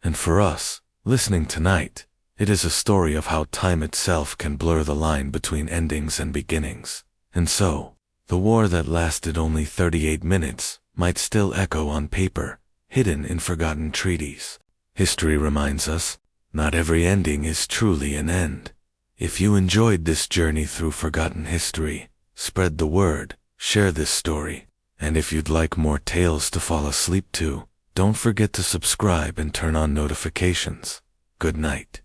And for us, listening tonight, it is a story of how time itself can blur the line between endings and beginnings. And so, the war that lasted only 38 minutes might still echo on paper, hidden in forgotten treaties. History reminds us, not every ending is truly an end. If you enjoyed this journey through forgotten history, spread the word, share this story, and if you'd like more tales to fall asleep to, don't forget to subscribe and turn on notifications. Good night.